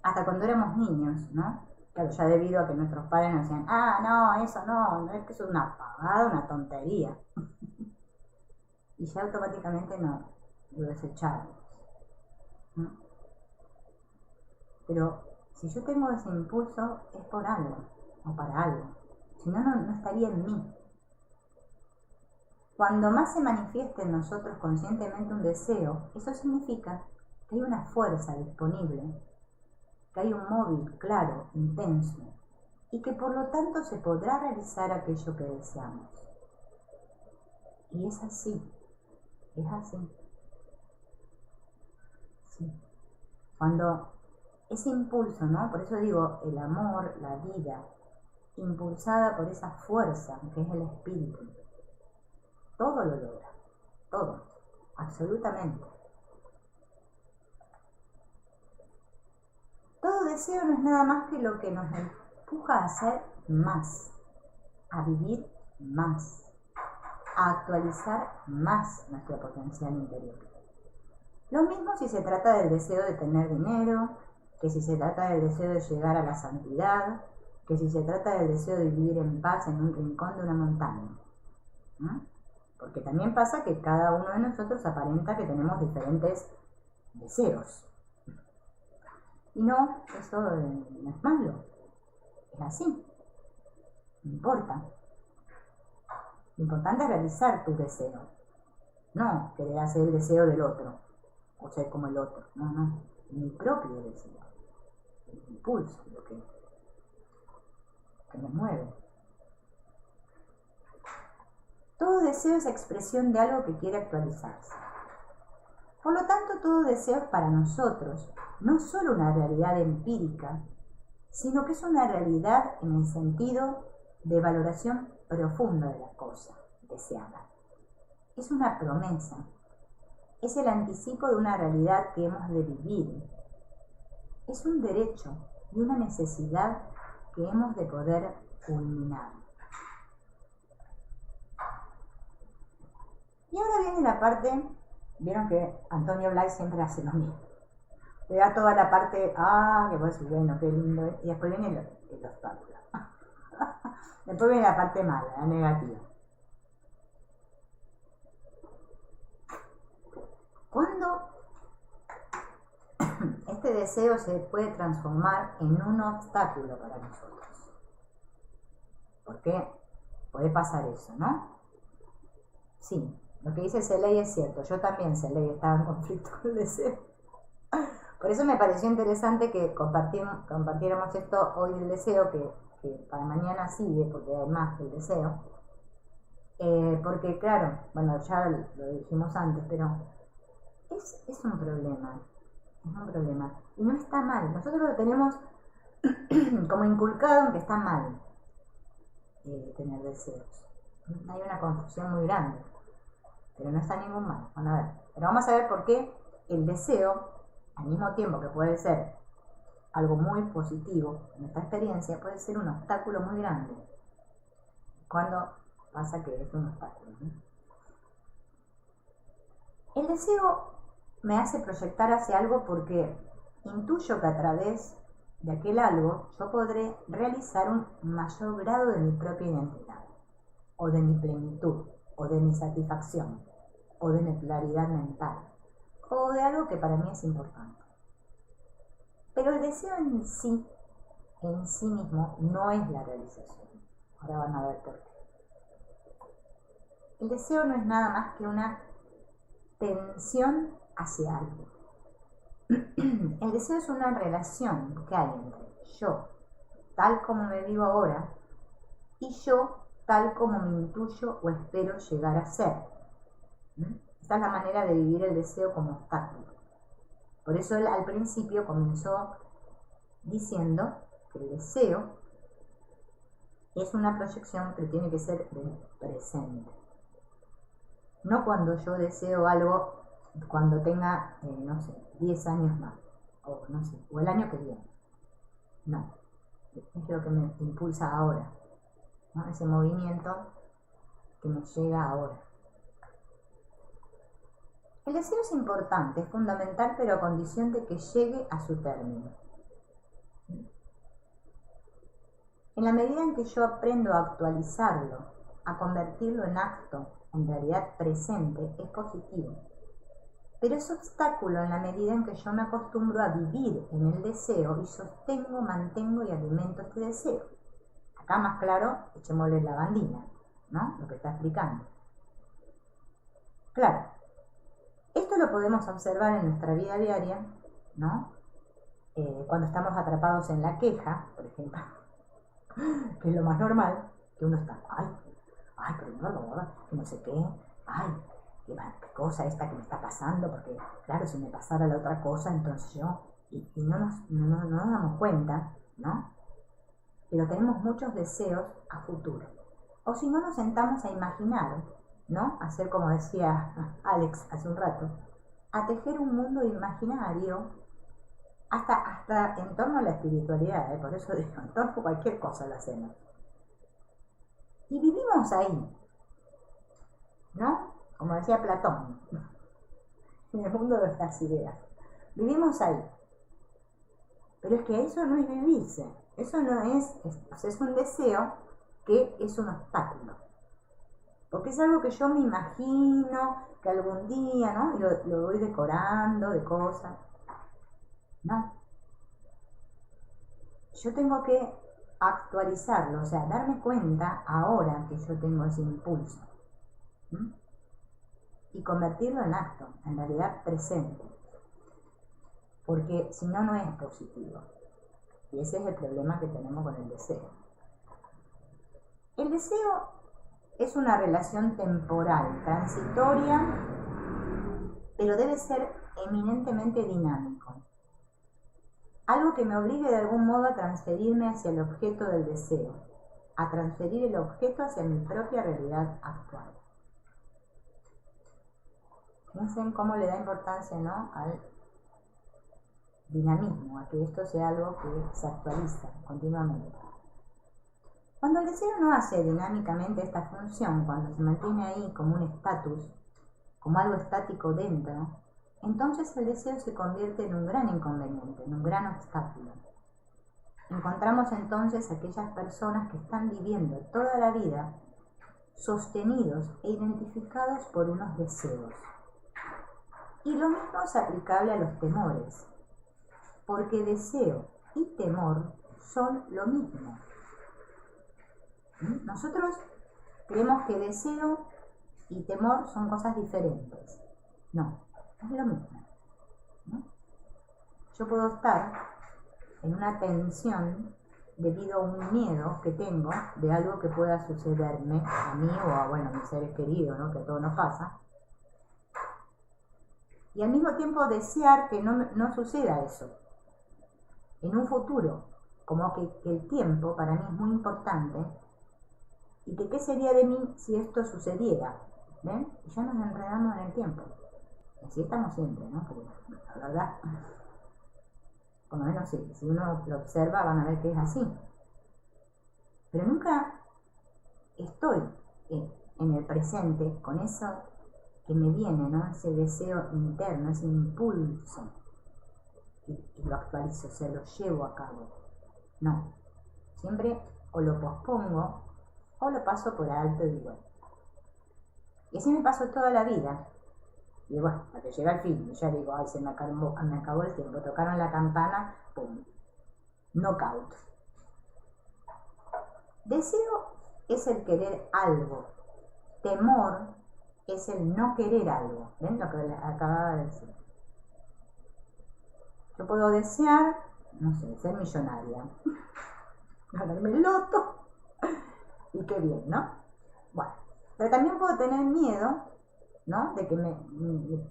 hasta cuando éramos niños, ¿no? Claro, ya debido a que nuestros padres nos decían, no, eso no es que eso es una pavada, una tontería. Y ya automáticamente no, lo desechamos, ¿no? Pero si yo tengo ese impulso es por algo, o para algo. Si no, no estaría en mí. Cuando más se manifieste en nosotros conscientemente un deseo, eso significa que hay una fuerza disponible, que hay un móvil claro, intenso, y que por lo tanto se podrá realizar aquello que deseamos. Y es así, es así. Sí. Cuando ese impulso, ¿no? Por eso digo, el amor, la vida, impulsada por esa fuerza que es el espíritu, todo lo logra, todo, absolutamente. Todo deseo no es nada más que lo que nos empuja a hacer más, a vivir más, a actualizar más nuestro potencial interior. Lo mismo si se trata del deseo de tener dinero, que si se trata del deseo de llegar a la santidad, que si se trata del deseo de vivir en paz en un rincón de una montaña. ¿No? Porque también pasa que cada uno de nosotros aparenta que tenemos diferentes deseos. Y no, eso no es malo, es así, no importa. Lo importante es realizar tu deseo, no querer hacer el deseo del otro, o ser como el otro, no, mi propio deseo, el impulso, lo que me mueve. Todo deseo es expresión de algo que quiere actualizarse. Por lo tanto, todo deseo es para nosotros no solo una realidad empírica, sino que es una realidad en el sentido de valoración profunda de la cosa deseada. Es una promesa, es el anticipo de una realidad que hemos de vivir. Es un derecho y una necesidad que hemos de poder culminar. Y ahora viene la parte, vieron que Antonio Blay siempre hace lo mismo. Le da toda la parte, que vos decís, bueno, qué lindo, y después viene el obstáculo. Después viene la parte mala, la negativa. ¿Cuándo este deseo se puede transformar en un obstáculo para nosotros? Porque puede pasar eso, ¿no? Sí, lo que dice Seley es cierto. Yo también, Seley, estaba en conflicto con el deseo. Por eso me pareció interesante que compartiéramos esto hoy del deseo, que para mañana sigue, porque hay más que el deseo. Porque claro, bueno, ya lo dijimos antes, pero es un problema. Es un problema. Y no está mal. Nosotros lo tenemos como inculcado en que está mal tener deseos. Hay una confusión muy grande. Pero no está ningún mal. Bueno, a ver. Pero vamos a ver por qué el deseo, al mismo tiempo que puede ser algo muy positivo en esta experiencia, puede ser un obstáculo muy grande. Cuando pasa que es un obstáculo, ¿no? El deseo me hace proyectar hacia algo porque intuyo que a través de aquel algo yo podré realizar un mayor grado de mi propia identidad, o de mi plenitud, o de mi satisfacción, o de mi claridad mental, o de algo que para mí es importante. Pero el deseo en sí mismo, no es la realización. Ahora van a ver por qué. El deseo no es nada más que una tensión hacia algo. El deseo es una relación que hay entre yo, tal como me vivo ahora, y yo, tal como me intuyo o espero llegar a ser. Esta es la manera de vivir el deseo como obstáculo. Por eso él al principio comenzó diciendo que el deseo es una proyección, pero tiene que ser del presente. No cuando yo deseo algo cuando tenga, 10 años más, o el año que viene. No, es lo que me impulsa ahora, ¿no? Ese movimiento que me llega ahora. El deseo es importante, es fundamental, pero a condición de que llegue a su término. En la medida en que yo aprendo a actualizarlo, a convertirlo en acto, en realidad presente, es positivo. Pero es obstáculo en la medida en que yo me acostumbro a vivir en el deseo y sostengo, mantengo y alimento este deseo. Acá más claro, echémosle lavandina, ¿no? Lo que está explicando. Claro, esto lo podemos observar en nuestra vida diaria, ¿no? Cuando estamos atrapados en la queja, por ejemplo, que es lo más normal, que uno está, pero que no sé qué, qué cosa esta que me está pasando, porque claro, si me pasara la otra cosa, entonces yo, y no nos damos cuenta, ¿no? Pero tenemos muchos deseos a futuro. O si no nos sentamos a imaginar, ¿no? Hacer como decía Alex hace un rato, a tejer un mundo imaginario, hasta en torno a la espiritualidad, por eso digo, en torno a cualquier cosa lo hacemos. Y vivimos ahí, ¿no? Como decía Platón, en el mundo de las ideas. Vivimos ahí. Pero es que eso no es vivirse. Eso no es un deseo que es un obstáculo. Porque es algo que yo me imagino que algún día, ¿no? Y lo voy decorando de cosas. No. Yo tengo que actualizarlo, o sea, darme cuenta ahora que yo tengo ese impulso. Y convertirlo en acto, en realidad presente. Porque si no, no es positivo. Y ese es el problema que tenemos con el deseo. El deseo es una relación temporal, transitoria, pero debe ser eminentemente dinámico. Algo que me obligue de algún modo a transferirme hacia el objeto del deseo, a transferir el objeto hacia mi propia realidad actual. Piensen cómo le da importancia, ¿no?, al dinamismo, a que esto sea algo que se actualiza continuamente. Cuando el deseo no hace dinámicamente esta función, cuando se mantiene ahí como un estatus, como algo estático dentro, entonces el deseo se convierte en un gran inconveniente, en un gran obstáculo. Encontramos entonces aquellas personas que están viviendo toda la vida sostenidos e identificados por unos deseos. Y lo mismo es aplicable a los temores, porque deseo y temor son lo mismo. Nosotros creemos que deseo y temor son cosas diferentes. No, es lo mismo, ¿no? Yo puedo estar en una tensión debido a un miedo que tengo de algo que pueda sucederme a mí o a, mis seres queridos, ¿no?, que a todos nos pasa. Y al mismo tiempo desear que no suceda eso en un futuro, como que el tiempo para mí es muy importante y que qué sería de mí si esto sucediera. ¿Ven? Y ya nos enredamos en el tiempo. Así estamos siempre, ¿no? Porque la verdad, por lo menos si uno lo observa van a ver que es así. Pero nunca estoy en el presente con eso que me viene, ¿no? Ese deseo interno, ese impulso. Y lo actualizo, o sea, lo llevo a cabo. No. Siempre o lo pospongo o lo paso por alto y digo. Y así me paso toda la vida. Y bueno, hasta que llega el fin, y ya digo, se me acabó el tiempo. Tocaron la campana, ¡pum! Knockout. Deseo es el querer algo. Temor es el no querer algo. ¿Ven lo que acababa de decir? Yo puedo desear, no sé, ser millonaria, ganarme el loto, y qué bien, ¿no? Bueno, pero también puedo tener miedo, ¿no? De que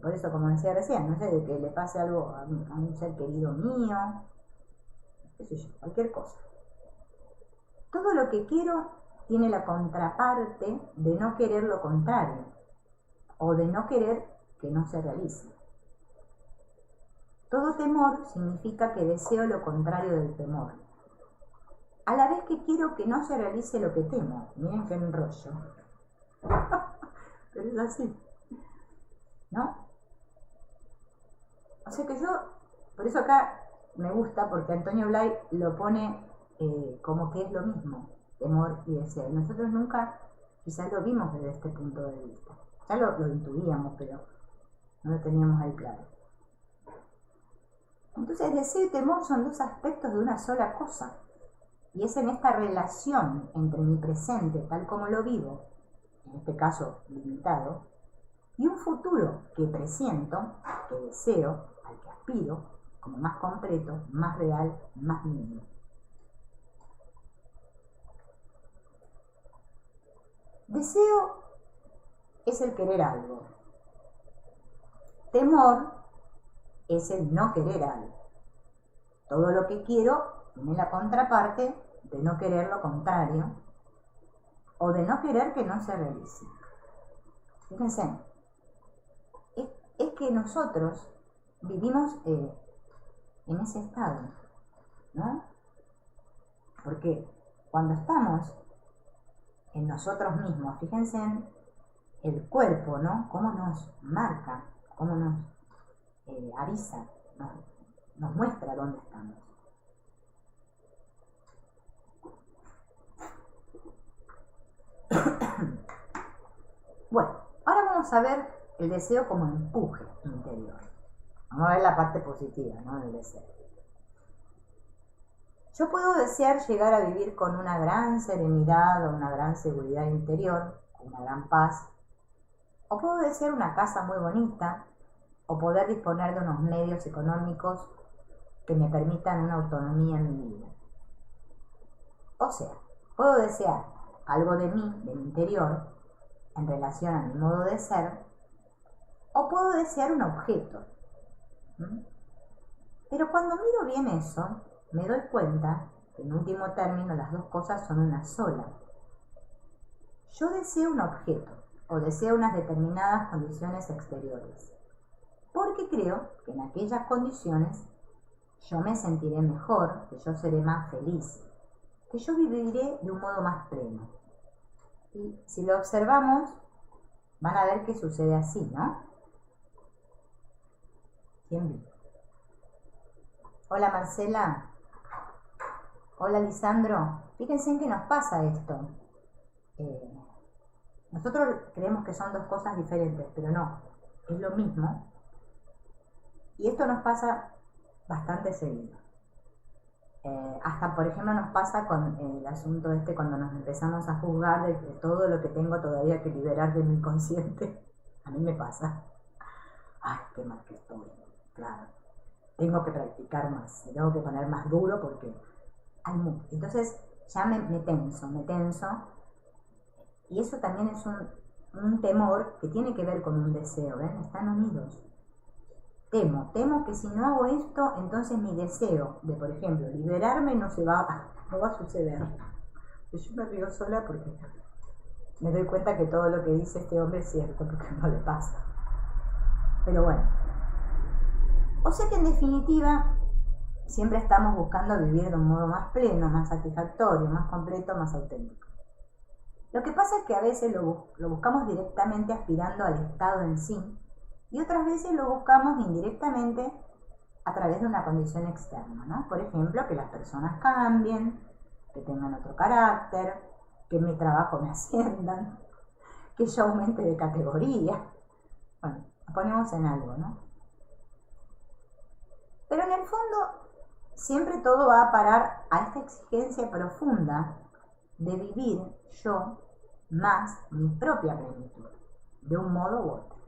por eso, como decía recién, no sé, de que le pase algo a un ser querido mío, qué sé yo, cualquier cosa. Todo lo que quiero tiene la contraparte de no querer lo contrario, o de no querer que no se realice. Todo temor significa que deseo lo contrario del temor, a la vez que quiero que no se realice lo que temo. Miren qué enrollo. Pero es así, ¿no? O sea que yo, por eso acá me gusta, porque Antonio Blay lo pone como que es lo mismo, temor y deseo. Nosotros nunca quizás lo vimos desde este punto de vista. Ya lo intuíamos, pero no lo teníamos ahí claro. Entonces, deseo y temor son dos aspectos de una sola cosa. Y es en esta relación entre mi presente, tal como lo vivo, en este caso limitado, y un futuro que presiento, que deseo, al que aspiro, como más completo, más real, más mío. Deseo es el querer algo. Temor es el no querer algo. Todo lo que quiero tiene la contraparte de no querer lo contrario o de no querer que no se realice. Fíjense, es que nosotros vivimos en ese estado, ¿no? Porque cuando estamos en nosotros mismos, fíjense en el cuerpo, ¿no? Cómo nos marca, cómo nos avisa, nos muestra dónde estamos. Bueno, ahora vamos a ver el deseo como empuje interior. Vamos a ver la parte positiva, ¿no? Del deseo. Yo puedo desear llegar a vivir con una gran serenidad o una gran seguridad interior, una gran paz, o puedo desear una casa muy bonita, o poder disponer de unos medios económicos que me permitan una autonomía en mi vida. O sea, puedo desear algo de mí, de mi interior, en relación a mi modo de ser, o puedo desear un objeto. Pero cuando miro bien eso, me doy cuenta que en último término las dos cosas son una sola. Yo deseo un objeto o deseo unas determinadas condiciones exteriores, porque creo que en aquellas condiciones yo me sentiré mejor, que yo seré más feliz, que yo viviré de un modo más pleno. Y si lo observamos, van a ver que sucede así, ¿no? ¿Quién vive? Hola Marcela. Hola Lisandro. Fíjense en qué nos pasa esto. Nosotros creemos que son dos cosas diferentes, pero no, es lo mismo. Y esto nos pasa bastante seguido. Hasta, por ejemplo, nos pasa con el asunto cuando nos empezamos a juzgar de todo lo que tengo todavía que liberar de mi inconsciente. A mí me pasa. Ay, qué mal que estoy. Claro. Tengo que practicar más. Me tengo que poner más duro porque hay mucho. Entonces ya me tenso. Y eso también es un temor que tiene que ver con un deseo. ¿Ven? Están unidos. Temo que si no hago esto, entonces mi deseo de, por ejemplo, liberarme no va a suceder. Yo me río sola porque me doy cuenta que todo lo que dice este hombre es cierto, porque no le pasa. Pero bueno. O sea que en definitiva, siempre estamos buscando vivir de un modo más pleno, más satisfactorio, más completo, más auténtico. Lo que pasa es que a veces lo buscamos directamente aspirando al estado en sí, y otras veces lo buscamos indirectamente a través de una condición externa, ¿no? Por ejemplo, que las personas cambien, que tengan otro carácter, que en mi trabajo me asciendan, que yo aumente de categoría. Bueno, nos ponemos en algo, ¿no? Pero en el fondo, siempre todo va a parar a esta exigencia profunda de vivir yo más mi propia plenitud, de un modo u otro.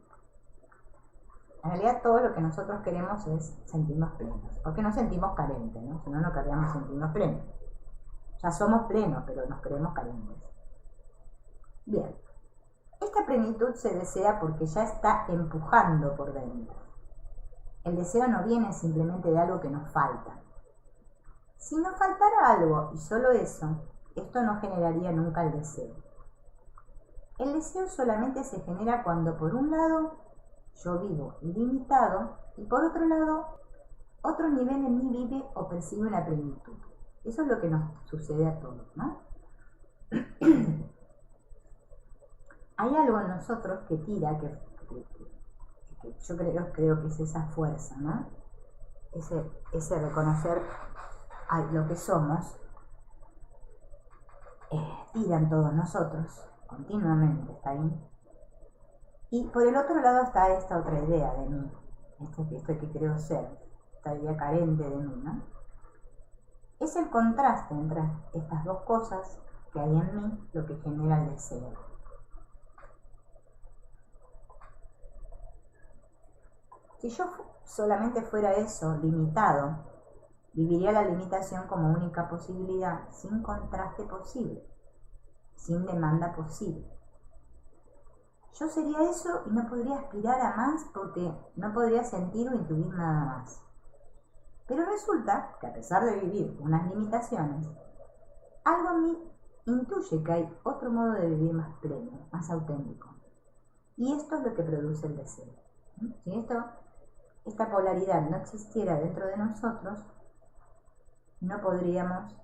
En realidad todo lo que nosotros queremos es sentirnos plenos, porque nos sentimos carentes, ¿no? Si no, no querríamos sentirnos plenos. Ya somos plenos, pero nos creemos carentes. Bien, esta plenitud se desea porque ya está empujando por dentro. El deseo no viene simplemente de algo que nos falta. Si nos faltara algo y solo eso, esto no generaría nunca el deseo. El deseo solamente se genera cuando por un lado yo vivo ilimitado y por otro lado otro nivel en mí vive o percibe una plenitud. Eso es lo que nos sucede a todos, ¿no? Hay algo en nosotros que tira, que yo creo que es esa fuerza, ¿no? Ese reconocer lo que somos respira en todos nosotros, continuamente está ahí. Y por el otro lado está esta otra idea de mí, esto que creo ser, esta idea carente de mí, ¿no? Es el contraste entre estas dos cosas que hay en mí lo que genera el deseo. Si yo solamente fuera eso, limitado, viviría la limitación como única posibilidad, sin contraste posible, sin demanda posible. Yo sería eso y no podría aspirar a más porque no podría sentir o intuir nada más. Pero resulta que a pesar de vivir unas limitaciones, algo en mí intuye que hay otro modo de vivir más pleno, más auténtico. Y esto es lo que produce el deseo. Si esta polaridad no existiera dentro de nosotros, no podríamos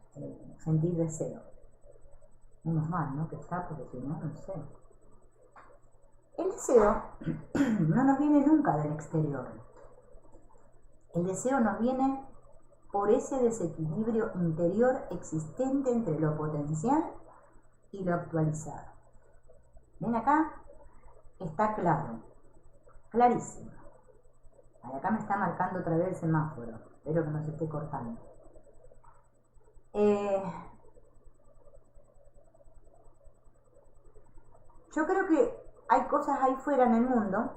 sentir deseo. Menos mal, ¿no? Que está, porque si no, no sé. El deseo no nos viene nunca del exterior. El deseo nos viene por ese desequilibrio interior existente entre lo potencial y lo actualizado. ¿Ven acá? Está claro, clarísimo. Acá me está marcando otra vez el semáforo. Espero que no se esté cortando. Yo creo que hay cosas ahí fuera en el mundo,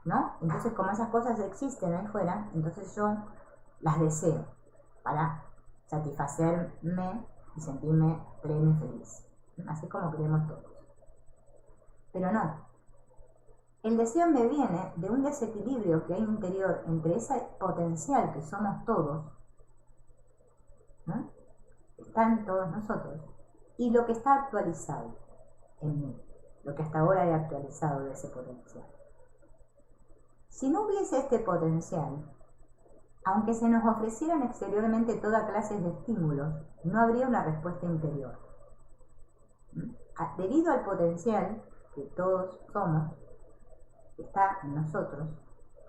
¿no? Entonces, como esas cosas existen ahí fuera, entonces yo las deseo para satisfacerme y sentirme pleno y feliz. Así como creemos todos. Pero no. El deseo me viene de un desequilibrio que hay interior entre ese potencial que somos todos, ¿no? Están todos nosotros, y lo que está actualizado en mí, lo que hasta ahora he actualizado de ese potencial. Si no hubiese este potencial, aunque se nos ofrecieran exteriormente toda clase de estímulos, no habría una respuesta interior. Debido al potencial que todos somos, que está en nosotros,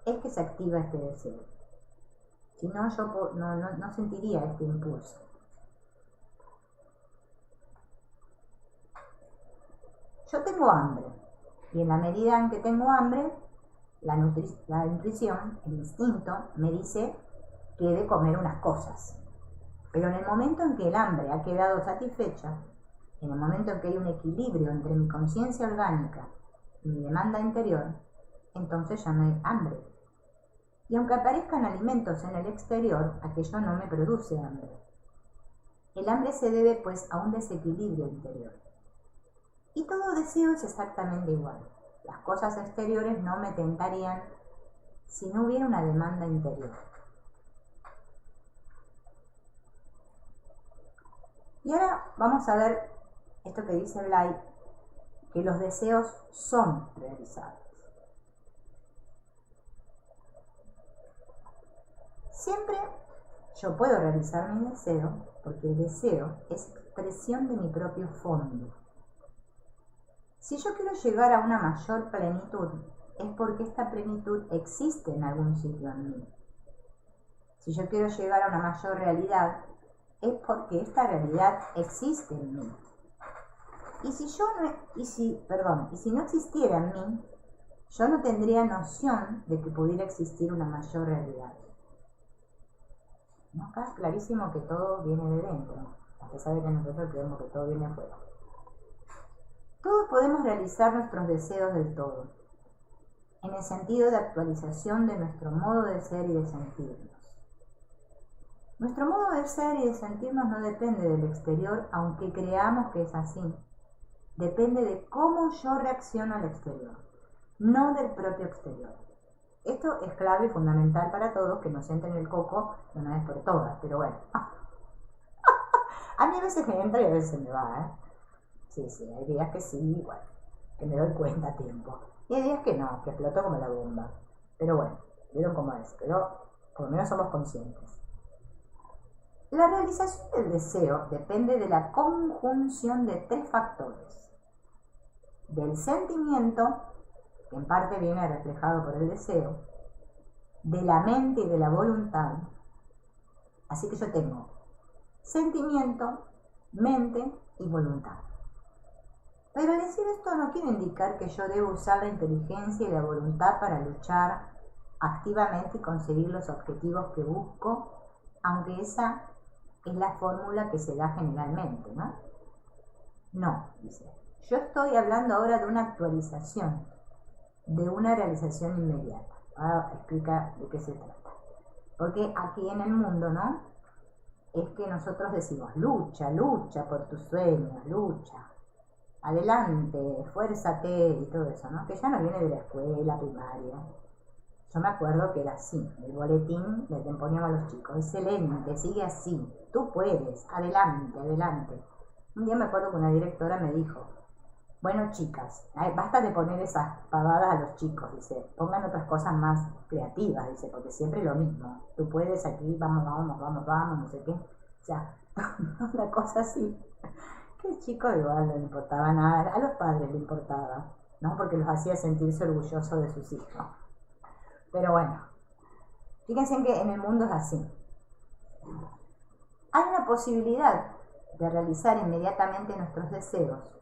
es que se activa este deseo. Si no, yo no sentiría este impulso. Yo tengo hambre, y en la medida en que tengo hambre, la intuición, el instinto, me dice que he de comer unas cosas. Pero en el momento en que el hambre ha quedado satisfecha, en el momento en que hay un equilibrio entre mi conciencia orgánica y mi demanda interior, entonces ya no hay hambre. Y aunque aparezcan alimentos en el exterior, aquello no me produce hambre. El hambre se debe pues a un desequilibrio interior. Y todo deseo es exactamente igual. Las cosas exteriores no me tentarían si no hubiera una demanda interior. Y ahora vamos a ver esto que dice Blay, que los deseos son realizables. Siempre yo puedo realizar mi deseo porque el deseo es expresión de mi propio fondo. Si yo quiero llegar a una mayor plenitud, es porque esta plenitud existe en algún sitio en mí. Si yo quiero llegar a una mayor realidad, es porque esta realidad existe en mí. Y si no existiera en mí, yo no tendría noción de que pudiera existir una mayor realidad. ¿No? Acá es clarísimo que todo viene de dentro, a pesar de que nosotros creemos que todo viene afuera. Todos podemos realizar nuestros deseos del todo, en el sentido de actualización de nuestro modo de ser y de sentirnos. Nuestro modo de ser y de sentirnos no depende del exterior, aunque creamos que es así. Depende de cómo yo reacciono al exterior, no del propio exterior. Esto es clave y fundamental para todos, que nos sienten el coco de una vez por todas, pero bueno. A mí a veces me entra y a veces me va, ¿eh? Sí, hay días que sí, bueno, que me doy cuenta a tiempo. Y hay días que no, que explotó como la bomba. Pero bueno, vieron cómo es, pero por lo menos somos conscientes. La realización del deseo depende de la conjunción de tres factores. Del sentimiento, que en parte viene reflejado por el deseo, de la mente y de la voluntad. Así que yo tengo sentimiento, mente y voluntad. Pero al decir esto no quiere indicar que yo debo usar la inteligencia y la voluntad para luchar activamente y conseguir los objetivos que busco, aunque esa es la fórmula que se da generalmente, ¿no? No, dice. Yo estoy hablando ahora de una actualización, de una realización inmediata. Ahora explica de qué se trata. Porque aquí en el mundo, ¿no? Es que nosotros decimos, lucha, lucha por tus sueños, lucha, adelante, esfuérzate y todo eso, ¿no? Que ya no viene de la escuela primaria. Yo me acuerdo que era así, el boletín le poníamos a los chicos, excelente, sigue así, tú puedes, adelante, adelante. Un día me acuerdo que una directora me dijo, bueno chicas, basta de poner esas pavadas a los chicos, dice, pongan otras cosas más creativas, dice, porque siempre lo mismo, tú puedes aquí, vamos, vamos, vamos, vamos, no sé qué. O sea, una cosa así, que el chico igual no le importaba nada, a los padres le importaba, ¿no? Porque los hacía sentirse orgullosos de sus hijos. Pero bueno, fíjense en que en el mundo es así. Hay una posibilidad de realizar inmediatamente nuestros deseos,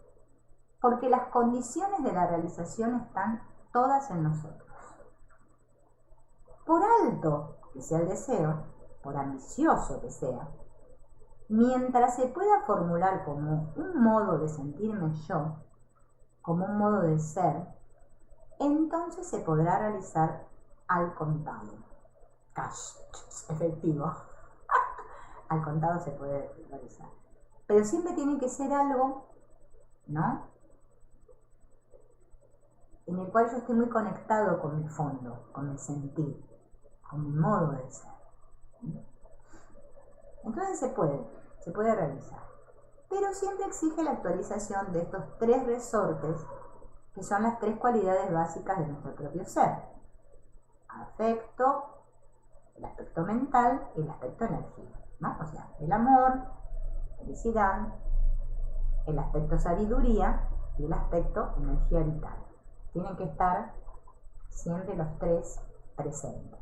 porque las condiciones de la realización están todas en nosotros. Por alto que sea el deseo, por ambicioso que sea, mientras se pueda formular como un modo de sentirme yo, como un modo de ser, entonces se podrá realizar al contado. Cash, efectivo. Al contado se puede realizar. Pero siempre tiene que ser algo, ¿no? En el cual yo esté muy conectado con mi fondo, con mi sentir, con mi modo de ser. Entonces se puede realizar. Pero siempre exige la actualización de estos tres resortes, que son las tres cualidades básicas de nuestro propio ser. Afecto, el aspecto mental y el aspecto energía, ¿no? O sea, el amor, felicidad, el aspecto sabiduría y el aspecto energía vital. Tienen que estar siempre los tres presentes.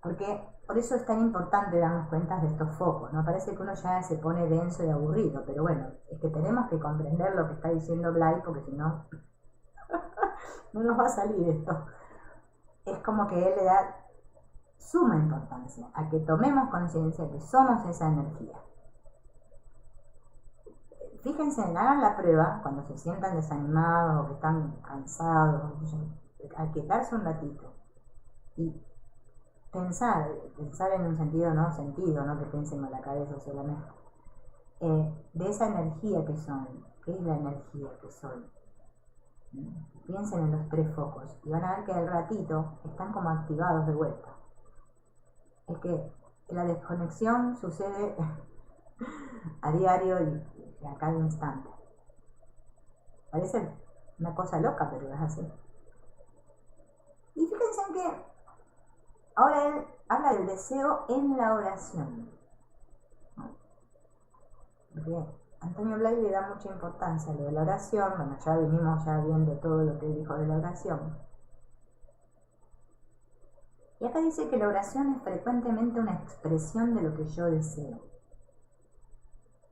Porque por eso es tan importante darnos cuenta de estos focos, ¿no? Parece que uno ya se pone denso y aburrido, pero bueno, es que tenemos que comprender lo que está diciendo Blay, porque si no, no nos va a salir esto. Es como que él le da suma importancia a que tomemos conciencia que somos esa energía. Fíjense, hagan la prueba cuando se sientan desanimados o que están cansados, hay que darse un ratito y pensar en un sentido, no que piensen con la cabeza solamente, de esa energía que son. ¿Qué es la energía que soy? Piensen en los tres focos y van a ver que al ratito están como activados de vuelta. Es que la desconexión sucede a diario y a cada instante. Parece una cosa loca, pero es así. Y fíjense en que ahora él habla del deseo en la oración. Porque Antonio Blay le da mucha importancia a lo de la oración. Bueno, ya venimos viendo todo lo que él dijo de la oración. Y acá dice que la oración es frecuentemente una expresión de lo que yo deseo.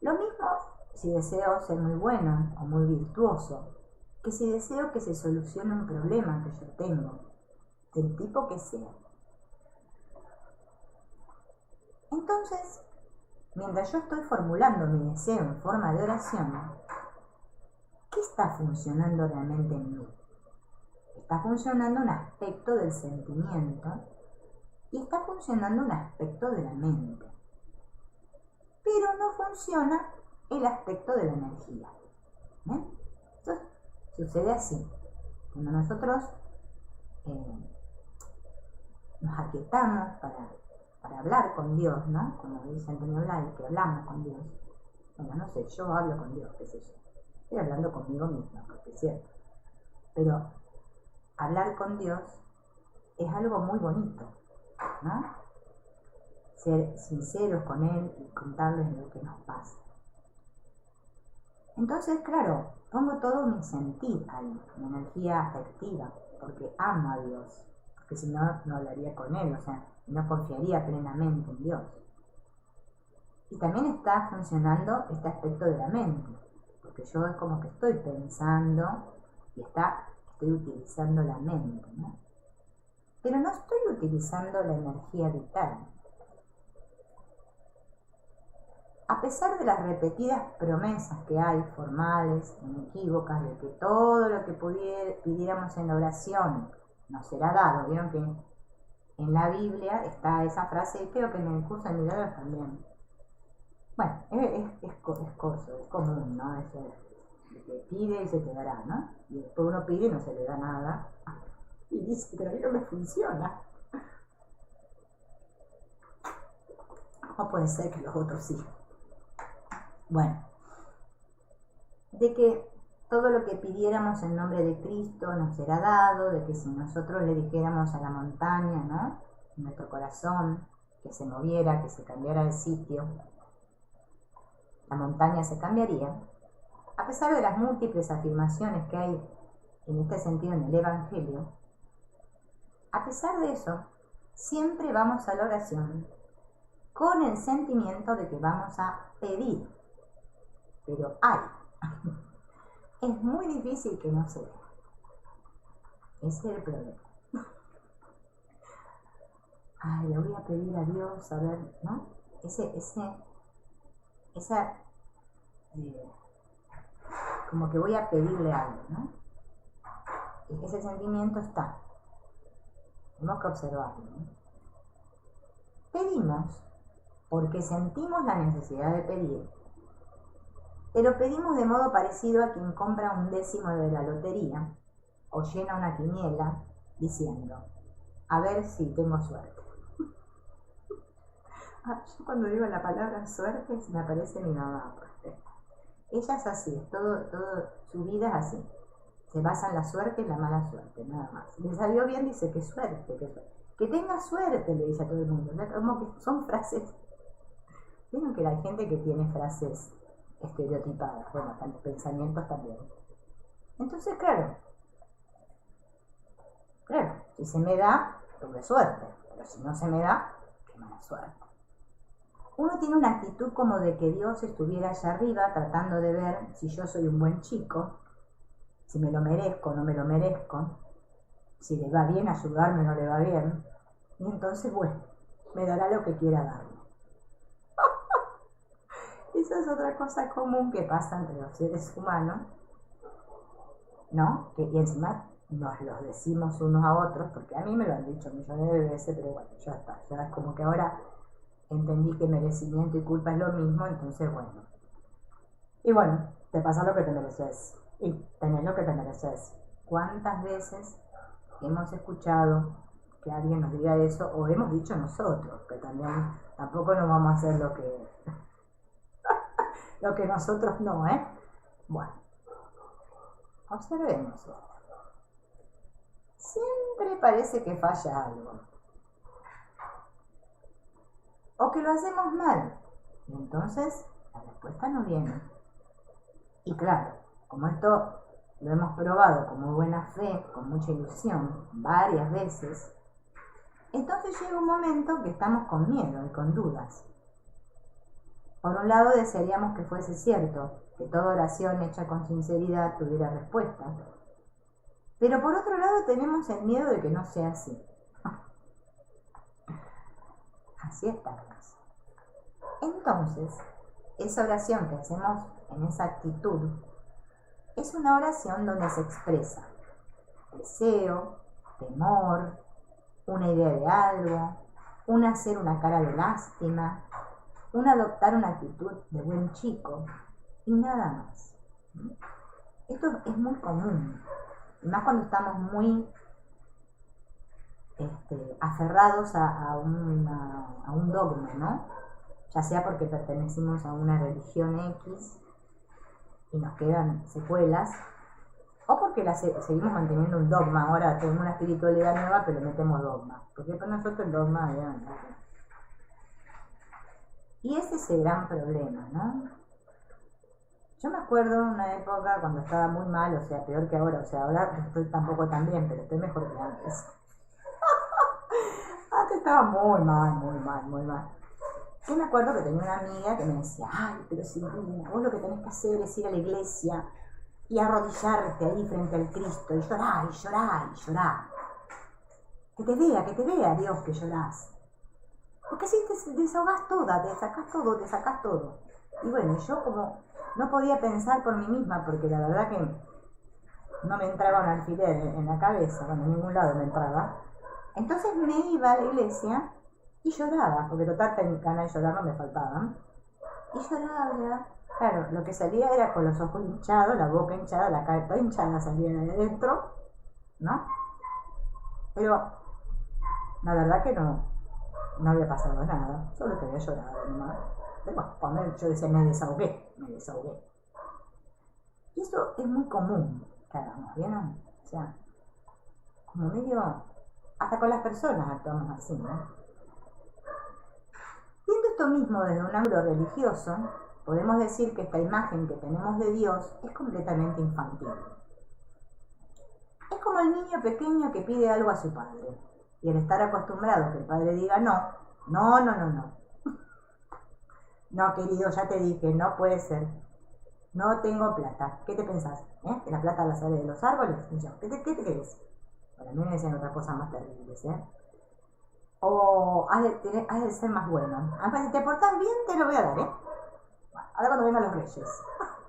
Lo mismo si deseo ser muy bueno o muy virtuoso, que si deseo que se solucione un problema que yo tengo, del tipo que sea. Entonces, mientras yo estoy formulando mi deseo en forma de oración, ¿qué está funcionando realmente en mí? Está funcionando un aspecto del sentimiento y está funcionando un aspecto de la mente. Pero no funciona el aspecto de la energía. Esto sucede así. Cuando nosotros nos aquietamos para hablar con Dios, ¿no? Como dice Antonio Blay, que hablamos con Dios. Bueno, no sé, yo hablo con Dios, qué sé yo. Estoy hablando conmigo misma, porque es cierto. Pero hablar con Dios es algo muy bonito, ¿no? Ser sinceros con Él y contarles lo que nos pasa. Entonces, claro, pongo todo mi sentir ahí, mi energía afectiva, porque amo a Dios, porque si no, no hablaría con Él, o sea, no confiaría plenamente en Dios. Y también está funcionando este aspecto de la mente, porque yo es como que estoy pensando y estoy utilizando la mente, ¿no? Pero no estoy utilizando la energía vital. A pesar de las repetidas promesas que hay, formales, inequívocas, de que todo lo que pidiéramos en oración nos será dado, vieron que en la Biblia está esa frase, y creo que en el curso de milagros también. Bueno, es común, ¿no? Eso de que pide y se te dará, ¿no? Y después uno pide y no se le da nada. Y dice, pero a mí no me funciona. ¿Cómo puede ser que los otros sí? Bueno, de que todo lo que pidiéramos en nombre de Cristo nos será dado, de que si nosotros le dijéramos a la montaña, ¿no? En nuestro corazón, que se moviera, que se cambiara de sitio, la montaña se cambiaría. A pesar de las múltiples afirmaciones que hay en este sentido en el Evangelio, a pesar de eso, siempre vamos a la oración con el sentimiento de que vamos a pedir. Pero es muy difícil que no se dé. Ese es el problema. Le voy a pedir a Dios, a ver, ¿no? Como que voy a pedirle algo, ¿no? Ese sentimiento está. Tenemos que observarlo, ¿no? Pedimos porque sentimos la necesidad de pedir, pero pedimos de modo parecido a quien compra un décimo de la lotería o llena una quiniela diciendo, a ver si tengo suerte. Yo cuando digo la palabra suerte se me aparece mi mamá. Ella es así, todo su vida es así. Se basa en la suerte y la mala suerte, nada más. Le salió bien, dice, qué suerte, qué suerte. Que tenga suerte, le dice a todo el mundo. Como que son frases. Vieron que hay gente que tiene frases estereotipadas, bueno, pensamientos también. Entonces, claro, si se me da, tuve suerte, pero si no se me da, qué mala suerte. Uno tiene una actitud como de que Dios estuviera allá arriba tratando de ver si yo soy un buen chico, si me lo merezco o no me lo merezco, si le va bien ayudarme o no le va bien, y entonces, bueno, me dará lo que quiera darme. Esa es otra cosa común que pasa entre los seres humanos, ¿no? Y encima nos lo decimos unos a otros, porque a mí me lo han dicho millones de veces, pero bueno, ya está, ya es como que ahora entendí que merecimiento y culpa es lo mismo, entonces bueno. Y bueno, te pasa lo que te mereces, y tenés lo que te mereces. ¿Cuántas veces hemos escuchado que alguien nos diga eso, o hemos dicho nosotros, que también tampoco nos vamos a hacer lo que nosotros no, ¿eh? Bueno, observemos esto. Siempre parece que falla algo, o que lo hacemos mal, y entonces la respuesta no viene. Y claro, como esto lo hemos probado con muy buena fe, con mucha ilusión, varias veces, entonces llega un momento que estamos con miedo y con dudas. Por un lado desearíamos que fuese cierto, que toda oración hecha con sinceridad tuviera respuesta, pero por otro lado tenemos el miedo de que no sea así. Así estamos. Entonces, esa oración que hacemos en esa actitud es una oración donde se expresa deseo, temor, una idea de algo, un hacer una cara de lástima, un adoptar una actitud de buen chico y nada más. Esto es muy común, y más cuando estamos muy aferrados a un dogma, ¿no? Ya sea porque pertenecimos a una religión X y nos quedan secuelas, o porque seguimos manteniendo un dogma. Ahora tenemos una espiritualidad nueva, pero metemos dogma, porque para nosotros el dogma ya no. Y ese es el gran problema, ¿no? Yo me acuerdo de una época cuando estaba muy mal, o sea, peor que ahora, o sea, ahora estoy tampoco tan bien, pero estoy mejor que antes. Antes estaba muy mal. Yo me acuerdo que tenía una amiga que me decía, ay, pero Silvina, vos lo que tenés que hacer es ir a la iglesia y arrodillarte ahí frente al Cristo y llorar, y llorar, y llorar. Que te vea Dios que llorás. Porque así te desahogás toda, te sacás todo. Y bueno, yo como no podía pensar por mí misma, porque la verdad que no me entraba un alfiler en la cabeza, bueno, en ningún lado me entraba. Entonces me iba a la iglesia y lloraba, porque total ganas de llorar no me faltaban. Y lloraba, claro, lo que salía era con los ojos hinchados, la boca hinchada, la cara toda hinchada salía de adentro, ¿no? Pero la verdad que no había pasado nada, solo que había llorado nomás. Pero bueno, yo decía, me desahogué. Y eso es muy común, claro, ¿no? ¿Vieron? O sea, como medio, hasta con las personas actuamos así, ¿no? Viendo esto mismo desde un ángulo religioso, podemos decir que esta imagen que tenemos de Dios es completamente infantil. Es como el niño pequeño que pide algo a su padre, y al estar acostumbrado a que el padre diga no. No, querido, ya te dije, no puede ser. No tengo plata. ¿Qué te pensás? ¿Que la plata la sale de los árboles? Y yo, ¿qué te crees? Bueno, a mí me decían otras cosas más terribles, O has de ser más bueno. Además, si te portás bien, te lo voy a dar, Bueno, ahora cuando vengan los reyes.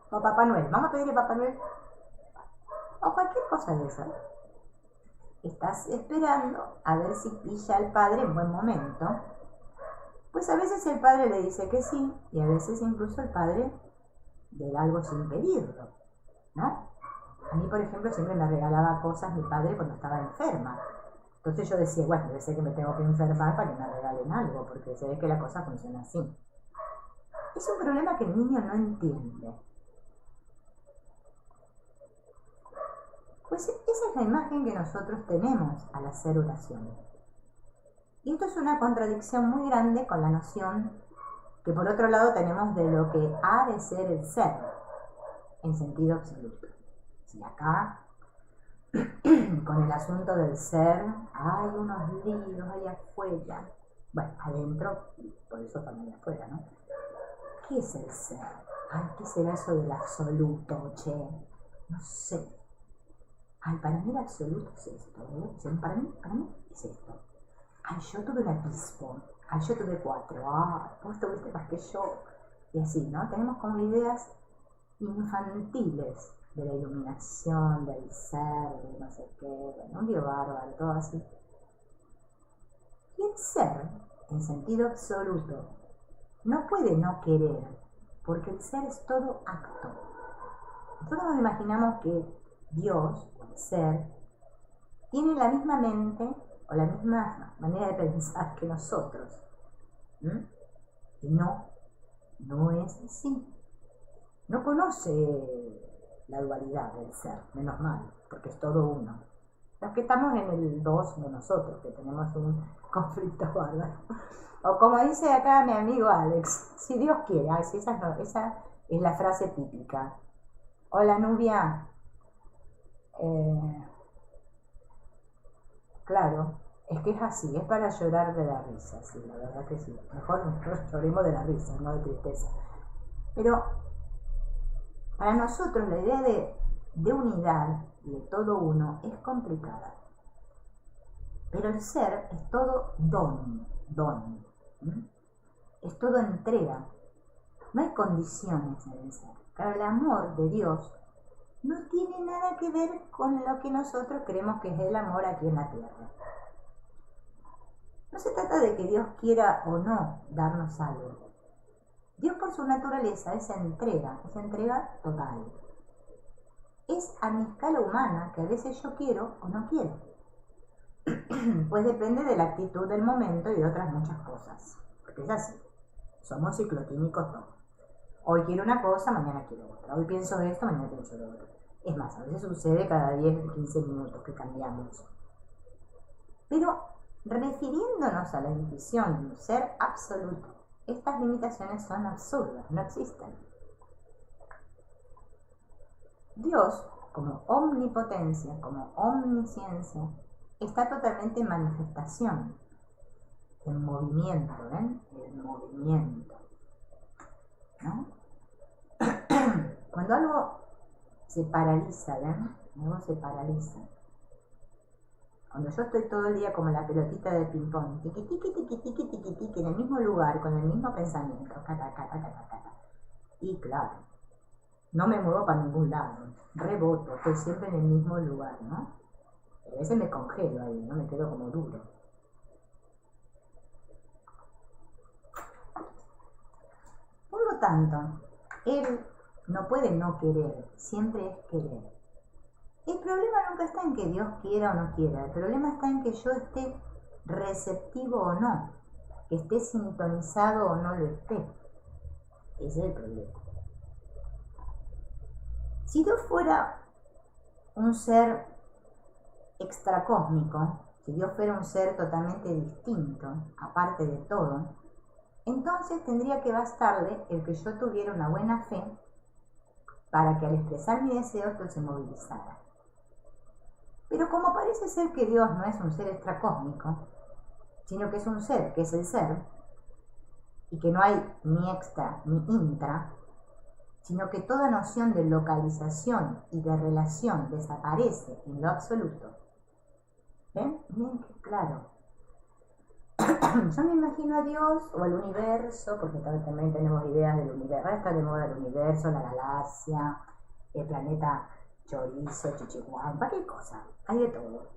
O Papá Noel. Vamos a pedirle a Papá Noel. O cualquier cosa de esa. Estás esperando a ver si pilla al padre en buen momento. Pues a veces el padre le dice que sí, y a veces incluso el padre le da algo sin pedirlo, ¿no? A mí, por ejemplo, siempre me regalaba cosas mi padre cuando estaba enferma. Entonces yo decía, bueno, debe ser que me tengo que enfermar para que me regalen algo, porque se ve que la cosa funciona así. Es un problema que el niño no entiende. Pues esa es la imagen que nosotros tenemos al hacer oración. Y esto es una contradicción muy grande con la noción que por otro lado tenemos de lo que ha de ser el ser, en sentido absoluto. Si acá, con el asunto del ser, hay unos líos allá afuera, bueno, adentro, por eso también afuera, ¿no? ¿Qué es el ser? Ay, ¿qué será eso del absoluto, che? No sé. Ay, para mí el absoluto es esto, para mí es esto. Ay, yo tuve un atisbo. Ay, yo tuve 4. Vos tuviste más que yo. Y así, ¿no? Tenemos como ideas infantiles de la iluminación, del ser, de no sé qué, bueno, un dios bárbaro, todo así. Y el ser, en sentido absoluto, no puede no querer, porque el ser es todo acto. Nosotros nos imaginamos que Dios, o el ser, tiene la misma mente o la misma manera de pensar que nosotros. Y no es así. No conoce la dualidad del ser, menos mal, porque es todo uno. Los que estamos en el 2 de nosotros, que tenemos un conflicto bárbaro. O como dice acá mi amigo Alex, si Dios quiere, sí, esa es la frase típica. Hola Nubia, claro, es que es así, es para llorar de la risa, sí, la verdad que sí. Mejor lloremos de la risa, no de tristeza. Pero para nosotros la idea de unidad y de todo uno es complicada. Pero el ser es todo don. Es todo entrega. No hay condiciones en el ser. Claro, el amor de Dios no tiene nada que ver con lo que nosotros creemos que es el amor aquí en la tierra. No se trata de que Dios quiera o no darnos algo. Dios por su naturaleza es entrega total. Es a mi escala humana que a veces yo quiero o no quiero. Pues depende de la actitud del momento y de otras muchas cosas. Porque es así. Somos ciclotímicos todos. Hoy quiero una cosa, mañana quiero otra. Hoy pienso esto, mañana pienso lo otro. Es más, a veces sucede cada 10 o 15 minutos que cambiamos. Pero refiriéndonos a la intuición de un ser absoluto, estas limitaciones son absurdas, no existen. Dios, como omnipotencia, como omnisciencia, está totalmente en manifestación. en movimiento, ¿ven? El movimiento, ¿no? Cuando algo se paraliza, ¿ven? Algo se paraliza. Cuando yo estoy todo el día como la pelotita de ping-pong, tiqui, tiqui, tiqui, tiqui, tiqui, tiqui, en el mismo lugar, con el mismo pensamiento, y claro, no me muevo para ningún lado, reboto, estoy siempre en el mismo lugar, ¿no? A veces me congelo ahí, ¿no? Me quedo como duro. Por lo tanto, él no puede no querer, siempre es querer. El problema nunca está en que Dios quiera o no quiera, el problema está en que yo esté receptivo o no, que esté sintonizado o no lo esté. Ese es el problema. Si Dios fuera un ser extracósmico, si Dios fuera un ser totalmente distinto, aparte de todo, entonces tendría que bastarle el que yo tuviera una buena fe para que al expresar mi deseo esto se movilizara. Pero como parece ser que Dios no es un ser extracósmico, sino que es un ser, que es el ser, y que no hay ni extra ni intra, sino que toda noción de localización y de relación desaparece en lo absoluto. ¿Ven? Miren qué claro. Yo me imagino a Dios o al universo, porque también tenemos ideas del universo. Ahora está de moda el universo, la galaxia, el planeta chorizo, chichihuahua, cualquier cosa. Hay de todo.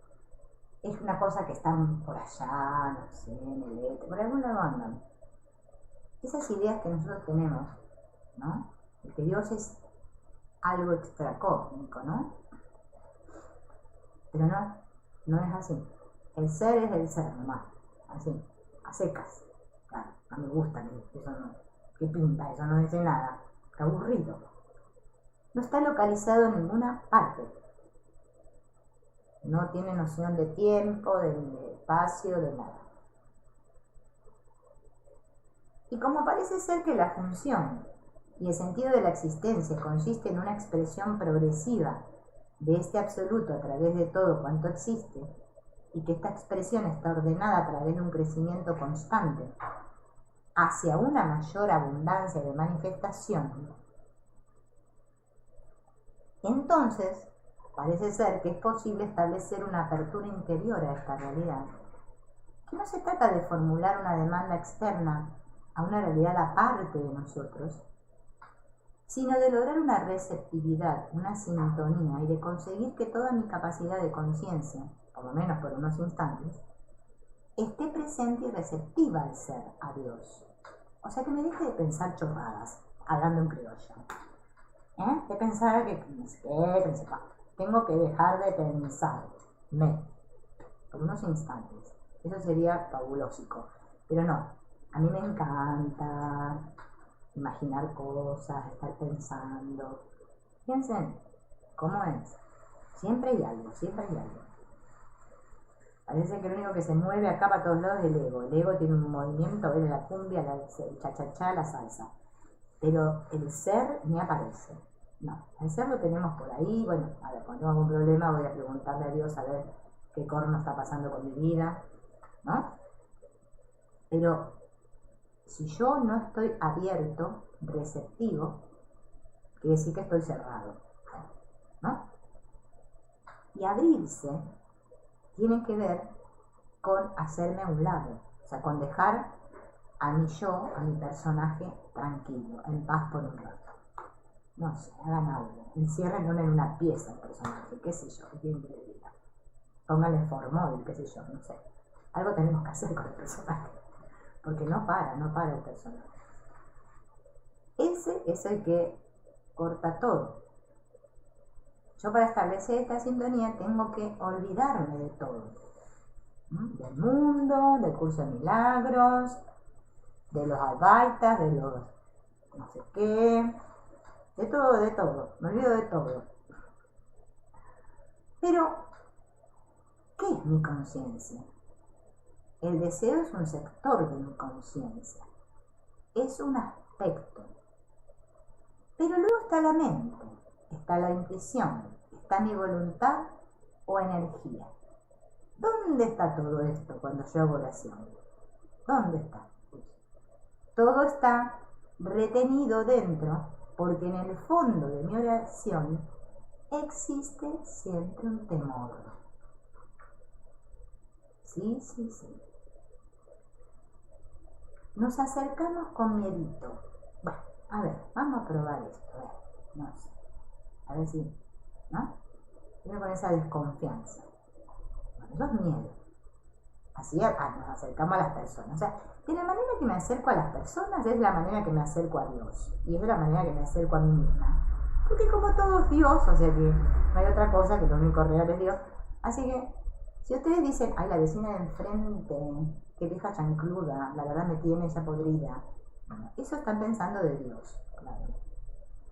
Es una cosa que están por allá, no sé, en el éter, por algún lado andan. Esas ideas que nosotros tenemos, ¿no? De que Dios es algo extracósmico, ¿no? Pero no es así. El ser es el ser nomás, así, a secas. Claro, no me gusta eso, no. ¿Qué pinta? Eso no dice nada. Qué aburrido. No está localizado en ninguna parte. No tiene noción de tiempo, de espacio, de nada. Y como parece ser que la función y el sentido de la existencia consiste en una expresión progresiva de este absoluto a través de todo cuanto existe, y que esta expresión está ordenada a través de un crecimiento constante hacia una mayor abundancia de manifestación, entonces parece ser que es posible establecer una apertura interior a esta realidad, que no se trata de formular una demanda externa a una realidad aparte de nosotros, sino de lograr una receptividad, una sintonía, y de conseguir que toda mi capacidad de conciencia, por lo menos por unos instantes, esté presente y receptiva al ser, a Dios. O sea, que me deje de pensar chorradas, hablando en criollo. De pensar que tengo que dejar de pensarme por unos instantes. Eso sería fabulósico. Pero no, a mí me encanta imaginar cosas, estar pensando. Piensen, ¿cómo es? Siempre hay algo, siempre hay algo. Parece que lo único que se mueve acá para todos lados es el ego. El ego tiene un movimiento, ver la cumbia, el cha-cha-cha, la salsa. Pero el ser ni aparece. No, el ser lo tenemos por ahí. Bueno, a ver, cuando tengo algún problema voy a preguntarle a Dios a ver qué corno está pasando con mi vida, ¿no? Pero si yo no estoy abierto, receptivo, quiere decir que estoy cerrado, ¿no? Y abrirse tiene que ver con hacerme a un lado, o sea, con dejar a mi yo, a mi personaje tranquilo, en paz por un rato. No sé, hagan algo, enciérrenlo en una pieza el personaje, qué sé yo, qué quieren que le diga. Pónganle formol, qué sé yo, no sé. Algo tenemos que hacer con el personaje, porque no para el personaje. Ese es el que corta todo. Yo para establecer esta sintonía tengo que olvidarme de todo. Del mundo, del curso de milagros, de los albaitas, de los no sé qué, de todo, me olvido de todo. Pero, ¿qué es mi conciencia? El deseo es un sector de mi conciencia, es un aspecto. Pero luego está la mente, está la intuición, está mi voluntad o energía. ¿Dónde está todo esto cuando yo hago oración? ¿Dónde está? Todo está retenido dentro, porque en el fondo de mi oración existe siempre un temor. Sí, sí, sí. Nos acercamos con miedito. Bueno, a ver, vamos a probar esto. A ver, no sé. A ver si, ¿no? Viene con esa desconfianza. Bueno, eso es miedo. Así nos acercamos a las personas. O sea, de la manera que me acerco a las personas es la manera que me acerco a Dios. Y es de la manera que me acerco a mí misma. Porque como todo es Dios, o sea que no hay otra cosa, que lo único real es Dios. Así que, si ustedes dicen, ay, la vecina de enfrente, qué vieja chancluda, la verdad me tiene ya podrida. Bueno, eso están pensando de Dios, claro.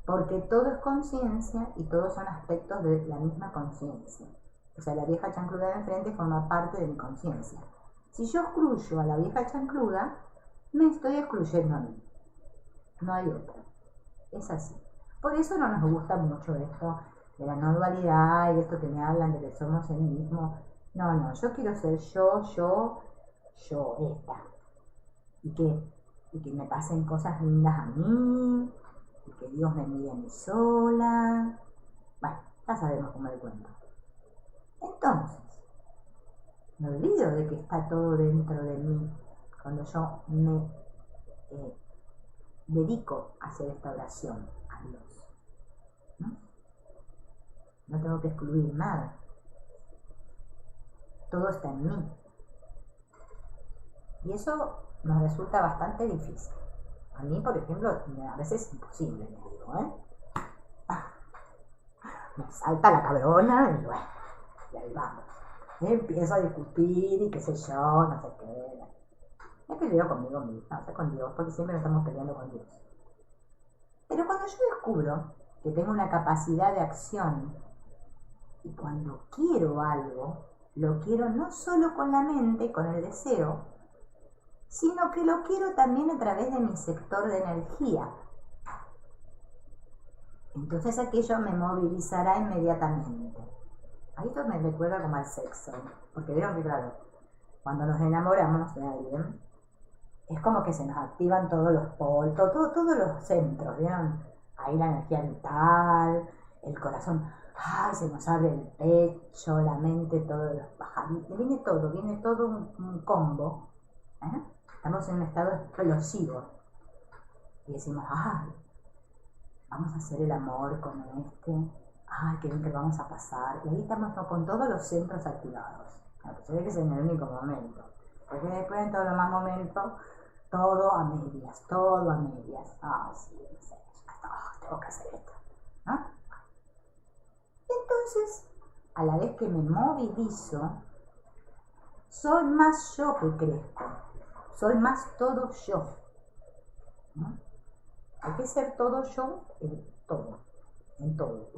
Porque todo es conciencia y todos son aspectos de la misma conciencia. O sea, la vieja chancluda de enfrente forma parte de mi conciencia. Si yo excluyo a la vieja chancluda, me estoy excluyendo a mí. No hay otra. Es así. Por eso no nos gusta mucho esto de la no dualidad y de esto que me hablan de que somos el mismo. No, yo quiero ser yo, esta. Y que me pasen cosas lindas a mí, y que Dios me mire a mí sola. Bueno, ya sabemos cómo le cuento. Entonces, me olvido de que está todo dentro de mí cuando yo me dedico a hacer esta oración a Dios. No tengo que excluir nada. Todo está en mí. Y eso nos resulta bastante difícil. A mí, por ejemplo, a veces es imposible, me digo, me salta la cabrona y bueno, y ahí vamos. Empiezo a discutir y qué sé yo, no sé qué. Me peleo conmigo misma, o sea, con Dios, porque siempre nos estamos peleando con Dios. Pero cuando yo descubro que tengo una capacidad de acción y cuando quiero algo, lo quiero no solo con la mente, con el deseo, sino que lo quiero también a través de mi sector de energía. Entonces aquello me movilizará inmediatamente. A esto me recuerda como al sexo, porque vieron que claro, cuando nos enamoramos de alguien, es como que se nos activan todos los polos, todos los centros, ¿vieron? Ahí la energía vital, el corazón, ¡ay! Se nos abre el pecho, la mente, todos los pajaritos, viene todo un combo. Estamos en un estado explosivo. Y decimos, ¡ay! Vamos a hacer el amor con este, ¡ay! Qué bien que lo vamos a pasar. Y ahí estamos con todos los centros activados. Claro, se ve que es en el único momento. Porque después en todos los más momentos, todo a medias. Ah, sí, no sé, tengo que hacer esto, ¿no? Entonces, a la vez que me movilizo, soy más yo que crezco. Soy más todo yo, ¿no? Hay que ser todo yo en todo.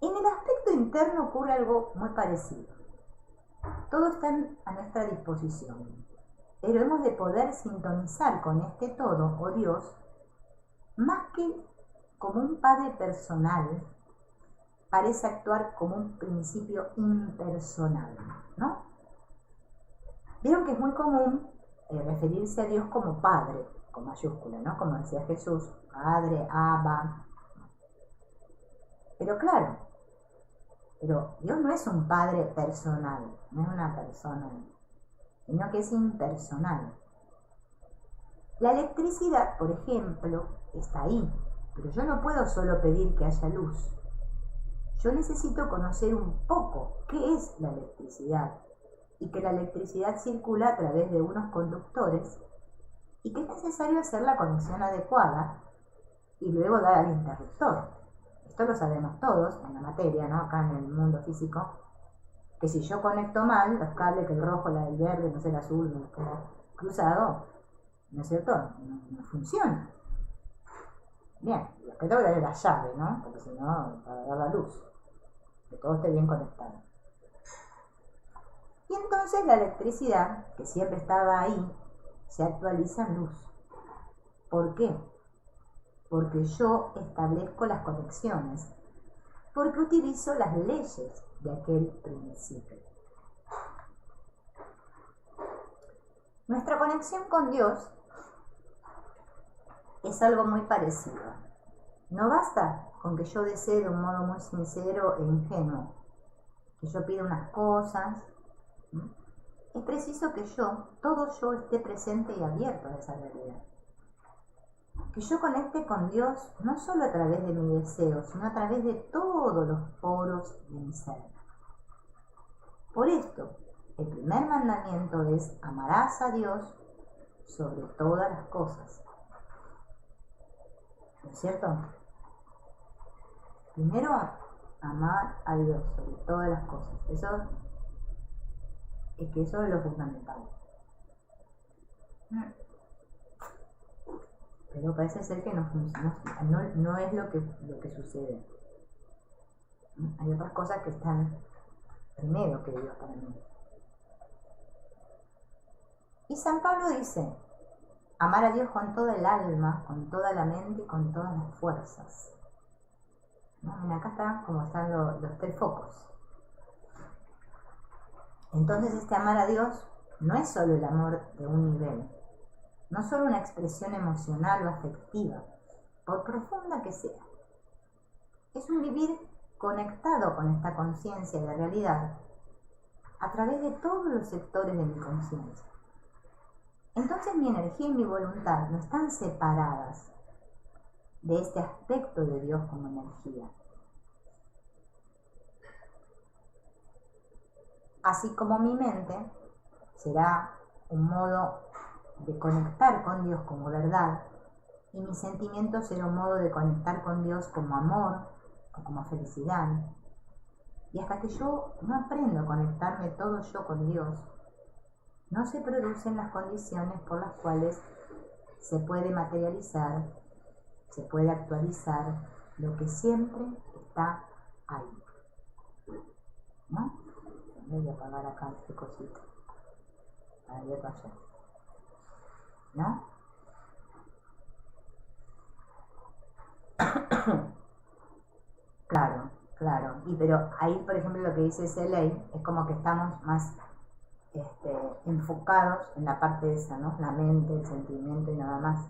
En el aspecto interno ocurre algo muy parecido. Todo está a nuestra disposición, pero hemos de poder sintonizar con este todo, o Dios, más que como un padre personal, parece actuar como un principio impersonal, ¿no? Vieron que es muy común referirse a Dios como Padre, con mayúscula, ¿no? Como decía Jesús, Padre, Abba. Pero claro, Dios no es un Padre personal, no es una persona, sino que es impersonal. La electricidad, por ejemplo, está ahí, pero yo no puedo solo pedir que haya luz. Yo necesito conocer un poco qué es la electricidad y que la electricidad circula a través de unos conductores y que es necesario hacer la conexión adecuada y luego dar al interruptor. Esto lo sabemos todos en la materia, ¿no? Acá en el mundo físico, que si yo conecto mal los cables, que el rojo, el verde, no sé, el azul, no como cruzado, ¿no es cierto? No funciona. Bien, después tengo que darle la llave, ¿no? Porque si no, para dar la luz, que todo esté bien conectado. Y entonces la electricidad, que siempre estaba ahí, se actualiza en luz. ¿Por qué? Porque yo establezco las conexiones, porque utilizo las leyes de aquel principio. Nuestra conexión con Dios es algo muy parecido. No basta con que yo desee de un modo muy sincero e ingenuo, que yo pida unas cosas. Es preciso que todo yo esté presente y abierto a esa realidad. Que yo conecte con Dios no solo a través de mi deseo, sino a través de todos los poros de mi ser. Por esto, el primer mandamiento es: amarás a Dios sobre todas las cosas. ¿No es cierto? Primero, amar a Dios sobre todas las cosas. Eso es lo fundamental. Pero parece ser que no funciona, no es lo que sucede. Hay otras cosas que están primero que Dios para mí. Y San Pablo dice: amar a Dios con toda el alma, con toda la mente y con todas las fuerzas. Mira, acá están como están los tres focos. Entonces este amar a Dios no es solo el amor de un nivel, no solo una expresión emocional o afectiva, por profunda que sea. Es un vivir conectado con esta conciencia de realidad a través de todos los sectores de mi conciencia. Entonces mi energía y mi voluntad no están separadas de este aspecto de Dios como energía. Así como mi mente será un modo de conectar con Dios como verdad, y mi sentimiento será un modo de conectar con Dios como amor o como felicidad. Y hasta que yo no aprendo a conectarme todo yo con Dios, no se producen las condiciones por las cuales se puede materializar, se puede actualizar lo que siempre está ahí. ¿No? Voy a apagar acá este cosito para ir para allá. ¿No? Claro. Pero ahí, por ejemplo, lo que dice Seley es como que estamos más enfocados en la parte esa, ¿no? La mente, el sentimiento y nada más.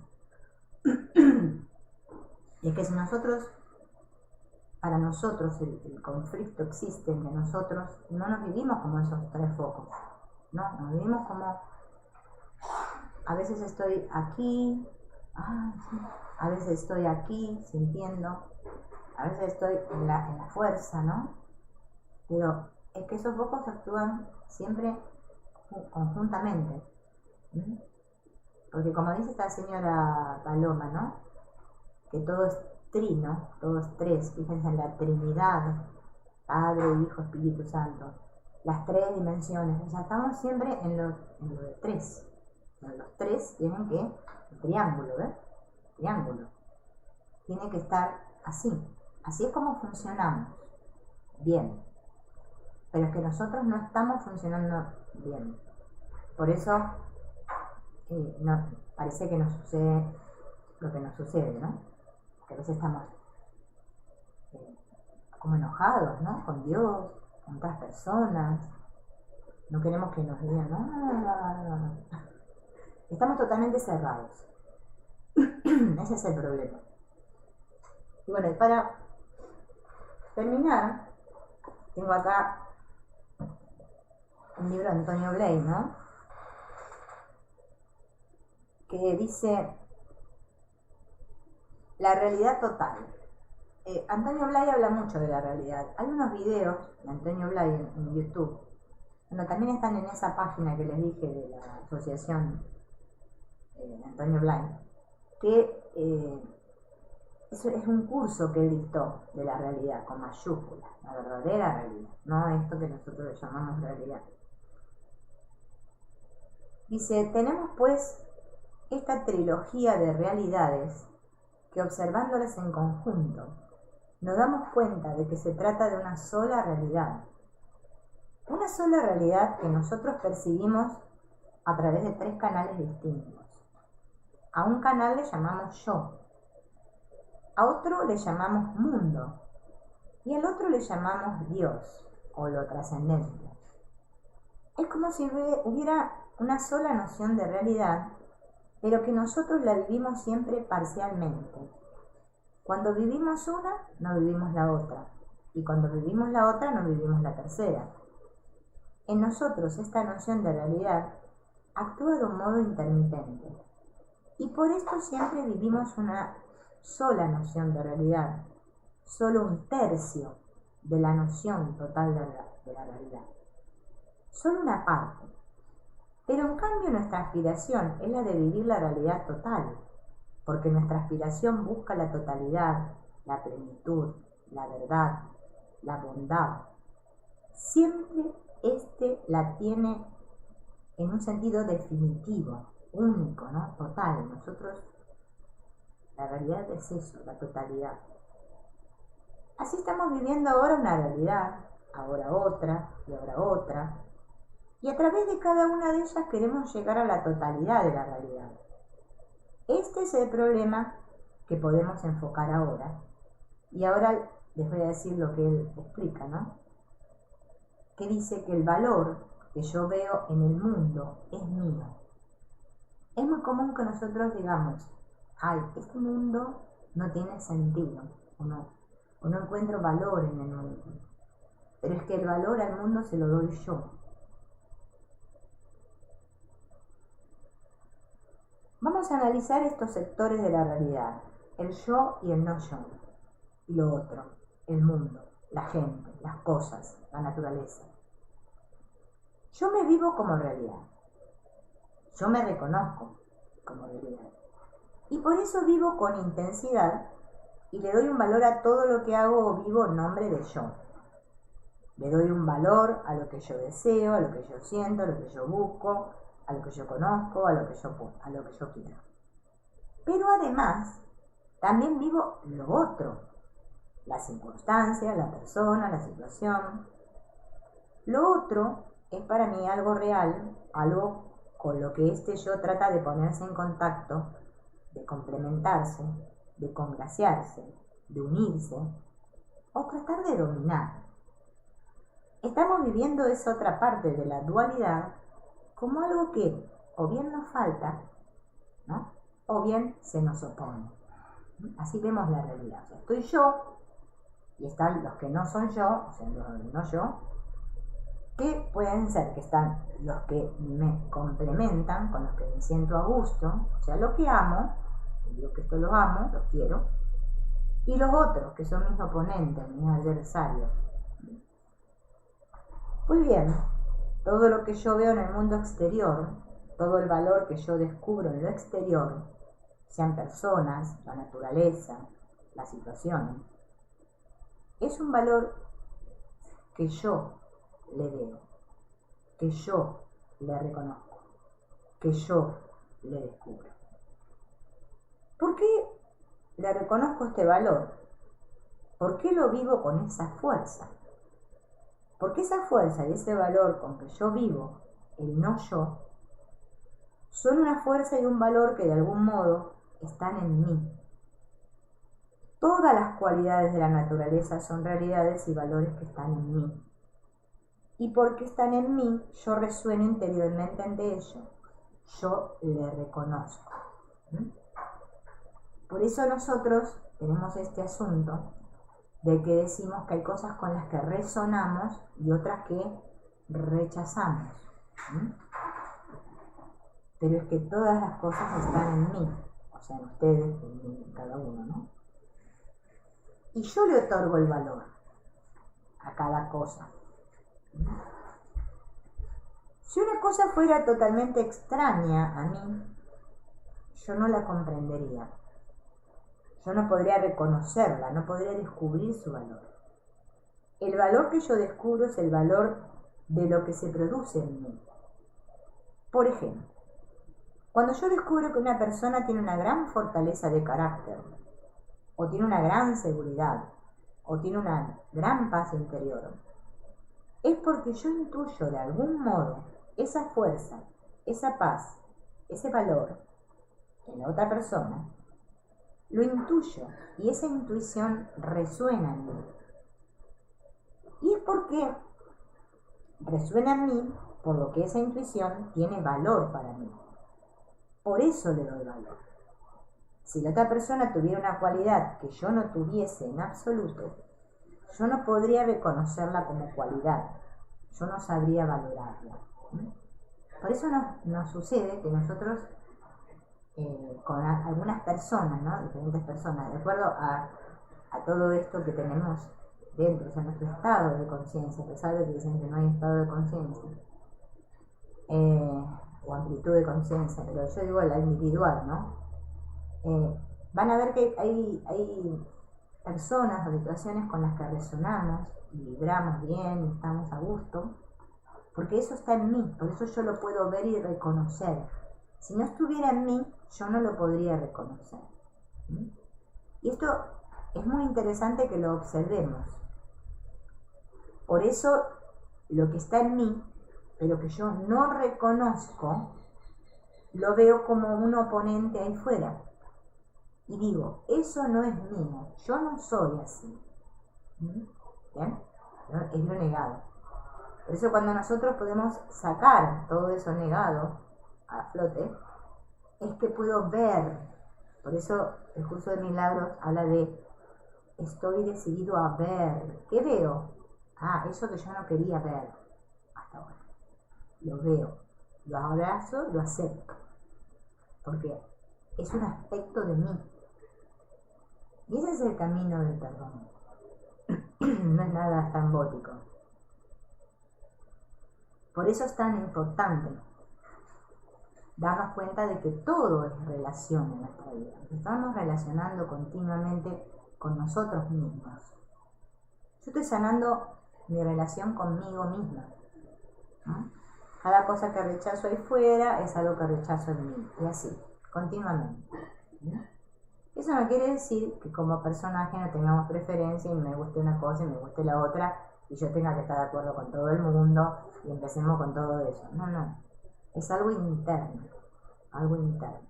Y es que si para nosotros el conflicto existe en que nosotros no nos vivimos como esos tres focos, ¿no? Nos vivimos como, a veces estoy aquí, a veces estoy aquí sintiendo, a veces estoy en la fuerza, ¿no? Pero es que esos focos actúan siempre conjuntamente. Porque como dice esta señora Paloma, ¿no? Que todo es trino, todo es tres. Fíjense en la Trinidad, Padre, Hijo, Espíritu Santo. Las tres dimensiones. O sea, estamos siempre en lo de tres. Pero los tres tienen que, el triángulo, ¿ves? Triángulo. Tiene que estar así. Así es como funcionamos. Bien. Pero es que nosotros no estamos funcionando bien. Por eso parece que nos sucede lo que nos sucede, ¿no? Que a veces estamos como enojados, ¿no? Con Dios, con otras personas. No queremos que nos digan nada. Estamos totalmente cerrados. Ese es el problema. Y bueno, y para terminar, tengo acá un libro de Antonio Blay, ¿no? Que dice la realidad total. Antonio Blay habla mucho de la realidad. Hay unos videos de Antonio Blay en YouTube, donde también están en esa página que les dije de la asociación Antonio Blay, que eso es un curso que él dictó de la realidad, con mayúsculas, la verdadera realidad, no esto que nosotros le llamamos realidad. Dice, tenemos pues esta trilogía de realidades que, observándolas en conjunto, nos damos cuenta de que se trata de una sola realidad que nosotros percibimos a través de tres canales distintos. A un canal le llamamos yo, a otro le llamamos mundo y al otro le llamamos Dios o lo trascendente. Es como si hubiera una sola noción de realidad, pero que nosotros la vivimos siempre parcialmente. Cuando vivimos una, no vivimos la otra, y cuando vivimos la otra, no vivimos la tercera. En nosotros esta noción de realidad actúa de un modo intermitente, y por esto siempre vivimos una sola noción de realidad, solo un tercio de la noción total de la realidad, solo una parte. Pero en cambio nuestra aspiración es la de vivir la realidad total, porque nuestra aspiración busca la totalidad, la plenitud, la verdad, la bondad. Siempre la tiene en un sentido definitivo, único, ¿no? Total. Nosotros, la realidad es eso, la totalidad. Así estamos viviendo ahora una realidad, ahora otra y ahora otra. Y a través de cada una de ellas queremos llegar a la totalidad de la realidad. Este es el problema que podemos enfocar ahora. Y ahora les voy a decir lo que él explica, ¿no? Que dice que el valor que yo veo en el mundo es mío. Es muy común que nosotros digamos, ay, este mundo no tiene sentido, o no encuentro valor en el mundo. Pero es que el valor al mundo se lo doy yo. Vamos a analizar estos sectores de la realidad, el yo y el no yo, y lo otro, el mundo, la gente, las cosas, la naturaleza. Yo me vivo como realidad, yo me reconozco como realidad, y por eso vivo con intensidad y le doy un valor a todo lo que hago o vivo en nombre de yo. Le doy un valor a lo que yo deseo, a lo que yo siento, a lo que yo busco, a lo que yo conozco, a lo que yo quiero. Pero además, también vivo lo otro, la circunstancia, la persona, la situación. Lo otro es para mí algo real, algo con lo que yo trata de ponerse en contacto, de complementarse, de congraciarse, de unirse o tratar de dominar. Estamos viviendo esa otra parte de la dualidad como algo que o bien nos falta, ¿no? O bien se nos opone. Así vemos la realidad. O sea, estoy yo y están los que no son yo, o sea, los no yo, que pueden ser que están los que me complementan, con los que me siento a gusto, o sea, lo que amo, digo que esto lo amo, lo quiero, y los otros, que son mis oponentes, mis adversarios. Muy bien, todo lo que yo veo en el mundo exterior, todo el valor que yo descubro en lo exterior, sean personas, la naturaleza, las situaciones, es un valor que yo le veo, que yo le reconozco, que yo le descubro. ¿Por qué le reconozco este valor? ¿Por qué lo vivo con esa fuerza? Porque esa fuerza y ese valor con que yo vivo, el no yo, son una fuerza y un valor que de algún modo están en mí. Todas las cualidades de la naturaleza son realidades y valores que están en mí. Y porque están en mí, yo resueno interiormente ante ello. Yo le reconozco. Por eso nosotros tenemos este asunto de que decimos que hay cosas con las que resonamos y otras que rechazamos. Pero es que todas las cosas están en mí, o sea, en ustedes, en mí, en cada uno, ¿no? Y yo le otorgo el valor a cada cosa. Si una cosa fuera totalmente extraña a mí, yo no la comprendería. Yo no podría reconocerla, no podría descubrir su valor. El valor que yo descubro es el valor de lo que se produce en mí. Por ejemplo, cuando yo descubro que una persona tiene una gran fortaleza de carácter, o tiene una gran seguridad, o tiene una gran paz interior, es porque yo intuyo de algún modo esa fuerza, esa paz, ese valor en la otra persona. Lo intuyo y esa intuición resuena en mí. Y es porque resuena en mí por lo que esa intuición tiene valor para mí. Por eso le doy valor. Si la otra persona tuviera una cualidad que yo no tuviese en absoluto, yo no podría reconocerla como cualidad. Yo no sabría valorarla. Por eso nos sucede que nosotros, con algunas personas, ¿no? Diferentes personas, de acuerdo a todo esto que tenemos dentro, o sea, nuestro estado de conciencia, a pesar de que dicen que no hay estado de conciencia, o amplitud de conciencia, pero yo digo la individual, ¿no? Van a ver que hay personas o situaciones con las que resonamos y vibramos bien y estamos a gusto, porque eso está en mí, por eso yo lo puedo ver y reconocer. Si no estuviera en mí, yo no lo podría reconocer. Y esto es muy interesante que lo observemos. Por eso lo que está en mí, pero que yo no reconozco, lo veo como un oponente ahí fuera. Y digo, eso no es mío, yo no soy así. ¿Bien? Es lo negado. Por eso cuando nosotros podemos sacar todo eso negado a flote, es que puedo ver. Por eso el curso de milagros habla de estoy decidido a ver. ¿Qué veo? Eso que yo no quería ver hasta ahora. Lo veo, lo abrazo, lo acepto. Porque es un aspecto de mí. Y ese es el camino del perdón. No es nada estrambótico. Por eso es tan importante darnos cuenta de que todo es relación en nuestra vida. Nos estamos relacionando continuamente con nosotros mismos. Yo estoy sanando mi relación conmigo misma. Cada cosa que rechazo ahí fuera es algo que rechazo en mí. Y así, continuamente. Eso no quiere decir que como personaje no tengamos preferencia y me guste una cosa y me guste la otra y yo tenga que estar de acuerdo con todo el mundo y empecemos con todo eso. No. Es algo interno. Algo interno.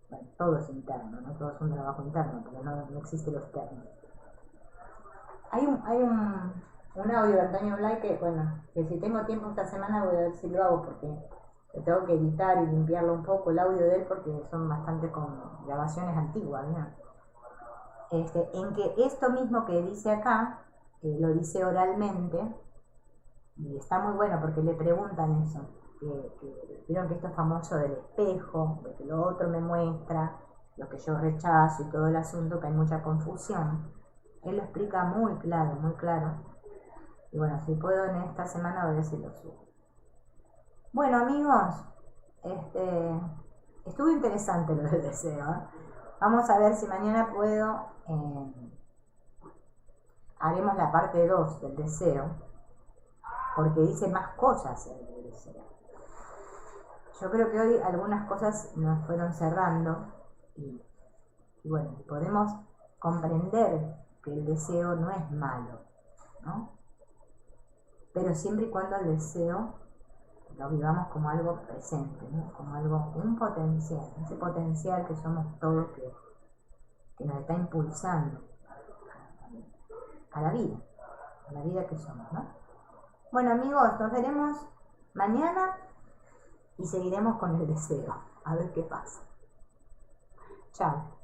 Bueno, todo es interno, no todo es un trabajo interno, porque no existe lo externo. Hay un audio de Antonio Blay que, que si tengo tiempo esta semana voy a ver si lo hago porque tengo que editar y limpiarlo un poco el audio de él porque son bastante con grabaciones antiguas, ¿no? En que esto mismo que dice acá, lo dice oralmente y está muy bueno porque le preguntan eso, que vieron que esto es famoso del espejo, de que lo otro me muestra, lo que yo rechazo y todo el asunto, que hay mucha confusión. Él lo explica muy claro, muy claro. Y bueno, si puedo en esta semana voy a ver si lo subo. Bueno amigos, estuvo interesante lo del deseo. Vamos a ver si mañana puedo, haremos la parte 2 del deseo, porque dice más cosas el del deseo. Yo creo que hoy algunas cosas nos fueron cerrando y bueno, podemos comprender que el deseo no es malo, ¿no? Pero siempre y cuando el deseo lo vivamos como algo presente, ¿no? Como algo, un potencial, ese potencial que somos todos que nos está impulsando a la vida que somos, ¿no? Bueno amigos, nos veremos mañana y seguiremos con el deseo, a ver qué pasa. Chao.